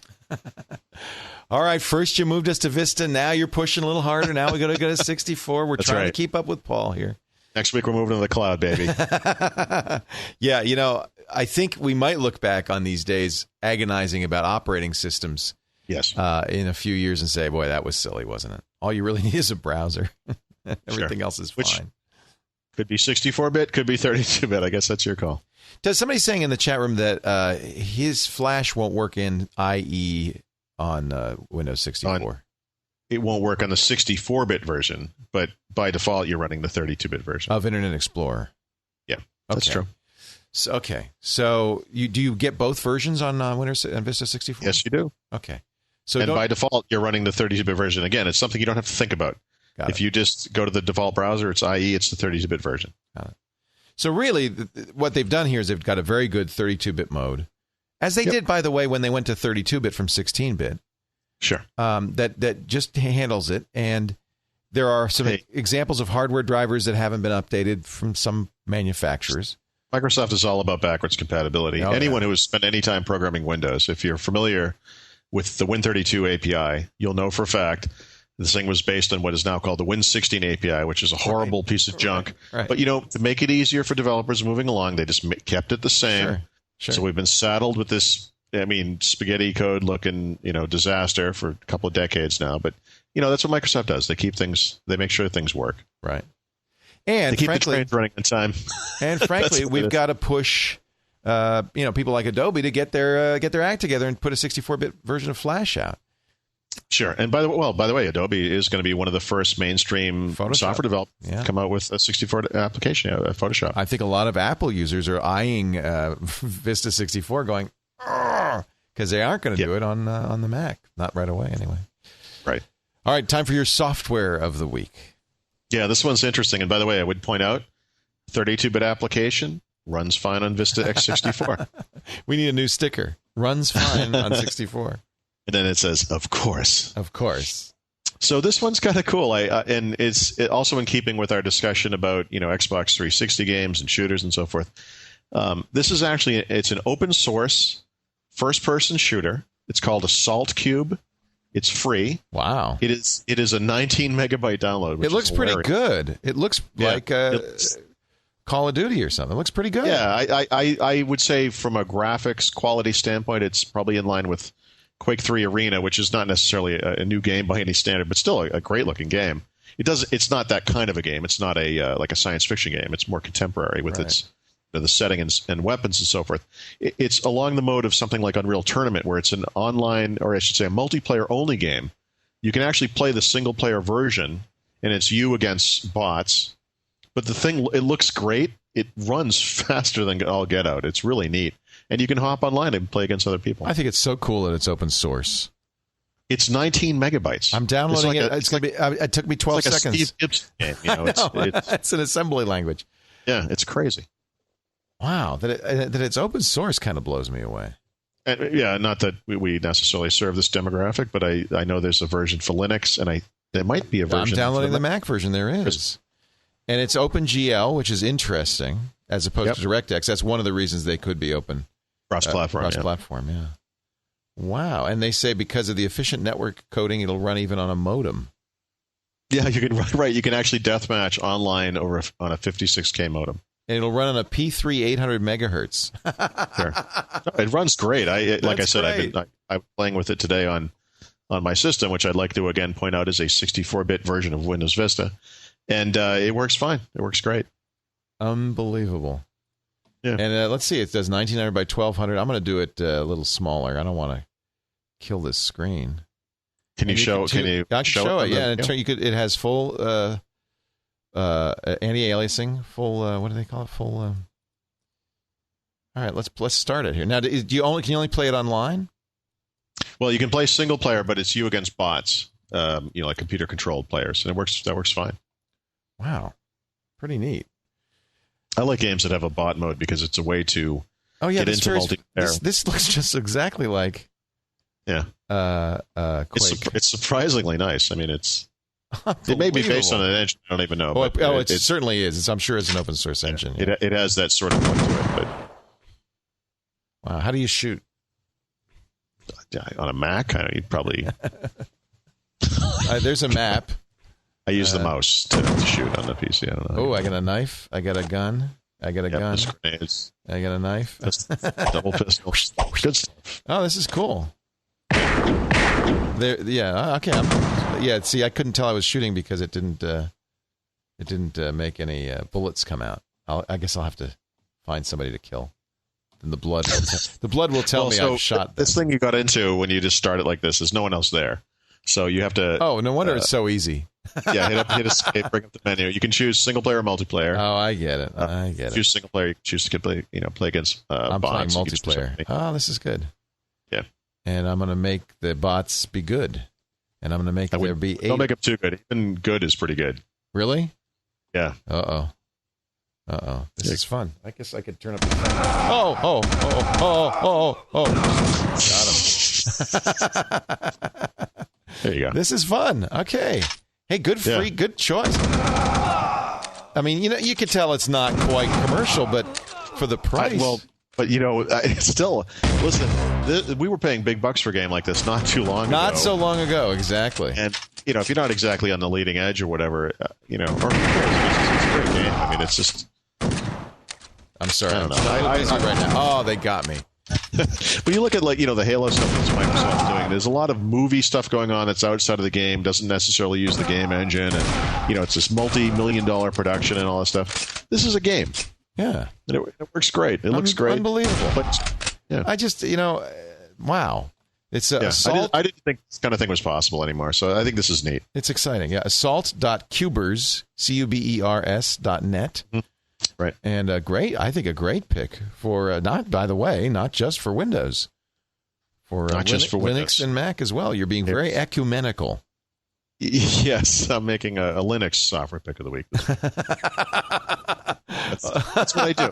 S3: All right, first you moved us to Vista, now you're pushing a little harder. Now we got to go to 64. We're trying to keep up with Paul here.
S4: Next week we're moving to the cloud, baby.
S3: Yeah, I think we might look back on these days agonizing about operating systems.
S4: Yes.
S3: In a few years and say, boy, that was silly, wasn't it? All you really need is a browser. Everything else is fine.
S4: Could be 64-bit, could be 32-bit. I guess that's your call.
S3: Does somebody saying in the chat room that his Flash won't work in IE on Windows 64?
S4: It won't work on the 64-bit version, but by default, you're running the 32-bit version
S3: of Internet Explorer.
S4: Yeah, that's true.
S3: So do you get both versions on Windows and Vista 64?
S4: Yes, you do.
S3: Okay.
S4: By default, you're running the 32-bit version. Again, it's something you don't have to think about. If you just go to the default browser, it's IE, it's the 32-bit version.
S3: Got it. So really, what they've done here is they've got a very good 32-bit mode, as they did, by the way, when they went to 32-bit from 16-bit.
S4: Sure.
S3: That just handles it, and there are some examples of hardware drivers that haven't been updated from some manufacturers.
S4: Microsoft is all about backwards compatibility. Anyone who has spent any time programming Windows, if you're familiar with the Win32 API, you'll know for a fact this thing was based on what is now called the Win16 API, which is a horrible piece of junk. Right. But, to make it easier for developers moving along, they just kept it the same. Sure. So we've been saddled with this, spaghetti code looking, disaster for a couple of decades now. But, that's what Microsoft does. They make sure things work.
S3: Right. And
S4: they keep the trains running on time.
S3: And frankly, we've got to push, people like Adobe to get their act together and put a 64-bit version of Flash out.
S4: Sure. And by the way, Adobe is going to be one of the first mainstream software developers to come out with a 64 application, Photoshop.
S3: I think a lot of Apple users are eyeing Vista 64 going, because they aren't going to do it on the Mac. Not right away, anyway.
S4: Right.
S3: All right, time for your software of the week.
S4: Yeah, this one's interesting. And by the way, I would point out, 32-bit application runs fine on Vista x64.
S3: We need a new sticker. Runs fine on 64.
S4: And then it says, of course.
S3: Of course.
S4: So this one's kind of cool. And it's also in keeping with our discussion about, Xbox 360 games and shooters and so forth. This is it's an open source first-person shooter. It's called Assault Cube. It's free.
S3: Wow.
S4: It is a 19 megabyte download.
S3: It looks pretty good. It looks like Call of Duty or something. It looks pretty good.
S4: Yeah, I would say from a graphics quality standpoint, it's probably in line with Quake 3 Arena, which is not necessarily a new game by any standard, but still a great looking game. It's not that kind of a game. It's not like a science fiction game. It's more contemporary with its the setting and weapons and so forth. It's along the mode of something like Unreal Tournament, where it's an online, or I should say a multiplayer only game. You can actually play the single player version, and it's you against bots. But it looks great. It runs faster than all get out. It's really neat. And you can hop online and play against other people.
S3: I think it's so cool that it's open source.
S4: It's 19 megabytes.
S3: I'm downloading it. It took me 12 seconds.
S4: Like a Steve Gibson game.
S3: It's an assembly language.
S4: Yeah, it's crazy.
S3: Wow, that it's open source kind of blows me away.
S4: And, not that we necessarily serve this demographic, but I know there's a version for Linux, and there might be a version.
S3: I'm downloading the Mac version. There is. And it's OpenGL, which is interesting, as opposed to DirectX. That's one of the reasons they could be open
S4: Cross-platform.
S3: Cross-platform, yeah. Wow. And they say because of the efficient network coding, it'll run even on a modem.
S4: Yeah, you can right. You can actually deathmatch online on a 56K modem.
S3: And it'll run on a P3 800 megahertz.
S4: Sure. It runs great. Like I said, I'm playing with it today on my system, which I'd like to again point out is a 64-bit version of Windows Vista, and it works fine. It works great.
S3: Unbelievable.
S4: Yeah.
S3: And let's see, it does 1900 by 1200. I'm going to do it a little smaller. I don't want to kill this screen.
S4: Can you show? Can you?
S3: I can show it. Yeah, it has full anti-aliasing. Full. What do they call it? Full. All right, let's start it here. Now, can you only play it online?
S4: Well, you can play single player, but it's you against bots. Like computer controlled players, and that works fine.
S3: Wow, pretty neat.
S4: I like games that have a bot mode because it's a way to get into multiplayer.
S3: This looks just exactly like.
S4: Yeah.
S3: Quake.
S4: It's surprisingly nice. I mean, it may be based on an engine. I don't even know.
S3: It certainly is. I'm sure it's an open source engine.
S4: Yeah. It has that sort of look to it. But
S3: wow, how do you shoot?
S4: On a Mac, you'd probably.
S3: There's a map.
S4: I use the mouse to shoot on the PC. I don't know.
S3: Oh, I got a knife. I got a gun. I got a gun. I got a knife.
S4: Double pistol. Good stuff.
S3: Oh, this is cool. Yeah. Okay. See, I couldn't tell I was shooting because it didn't make any bullets come out. I guess I'll have to find somebody to kill. Then the blood will tell me I've shot them.
S4: This thing you got into when you just started like this is no one else there, so you have to.
S3: Oh, no wonder it's so easy.
S4: Yeah, hit escape, bring up the menu. You can choose single player or multiplayer.
S3: Oh, I get it.
S4: Choose single player. You can choose to play against
S3: I'm
S4: bots.
S3: playing multiplayer. Oh, this is good.
S4: Yeah.
S3: And I'm going to make the bots be good. And I'm going to make there be 8.
S4: Don't make them too good. Even good is pretty good.
S3: Really?
S4: Yeah.
S3: Uh-oh. This is fun. I guess I could turn up the sound. Oh. Got him.
S4: There you go.
S3: This is fun. Okay. Hey, good choice. I mean, you could tell it's not quite commercial, but for the price.
S4: But still, listen. We were paying big bucks for a game like this not too long ago.
S3: Not so long ago, exactly.
S4: And if you're not exactly on the leading edge or whatever, or it's a great game. I mean, it's just.
S3: I'm sorry. I'm busy right now. Oh, they got me.
S4: But you look at the Halo stuff that Microsoft's doing. There's a lot of movie stuff going on that's outside of the game. Doesn't necessarily use the game engine, and it's this multi-million-dollar production and all that stuff. This is a game.
S3: Yeah,
S4: and it works great. It looks great.
S3: Unbelievable.
S4: But, yeah.
S3: I just, wow. It's Assault.
S4: I didn't think this kind of thing was possible anymore, so I think this is neat.
S3: It's exciting. Yeah, assault.cubers, CUBERS.net.
S4: Mm-hmm. Right.
S3: And I think a great pick for, not just for Windows. For Linux and Mac as well. You're being very ecumenical.
S4: Yes, I'm making a Linux software pick of the week. That's what I do.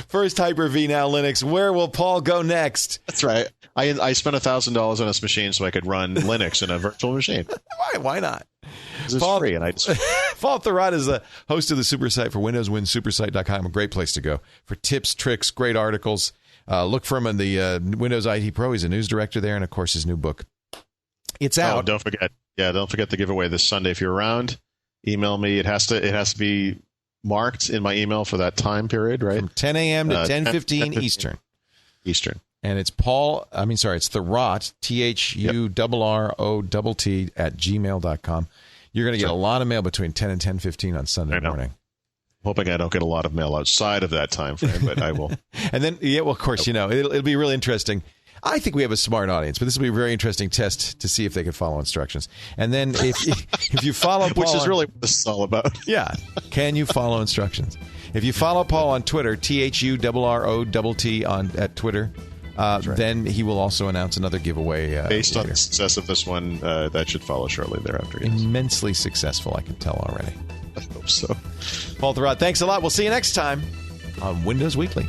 S3: First Hyper-V, now Linux. Where will Paul go next?
S4: That's right. I spent $1,000 on this machine so I could run Linux in a virtual machine.
S3: Why not?
S4: It's free, and
S3: Paul Thurrott is the host of the Supersite for Windows, winsupersite.com. A great place to go for tips, tricks, great articles. Look for him in the Windows IT Pro. He's a news director there, and of course his new book. It's out.
S4: Oh, don't forget. Yeah, don't forget the giveaway this Sunday. If you're around, email me. It has to be marked in my email for that time period, right?
S3: From 10 a.m. to 10:15 Eastern. And it's it's Thurrott, THURROTT @gmail.com. You're going to get a lot of mail between 10 and 10:15 on Sunday morning.
S4: Hoping I don't get a lot of mail outside of that time frame, but I will.
S3: And then, of course, it'll be really interesting. I think we have a smart audience, but this will be a very interesting test to see if they can follow instructions. And then if you follow Paul...
S4: Which is really what this is all about.
S3: Yeah. Can you follow instructions? If you follow Paul on Twitter, THURROTT at Twitter, then he will also announce another giveaway.
S4: Based on the success of this one, that should follow shortly thereafter. Yes.
S3: Immensely successful, I can tell already.
S4: I hope so.
S3: Paul Thurrott, thanks a lot. We'll see you next time on Windows Weekly.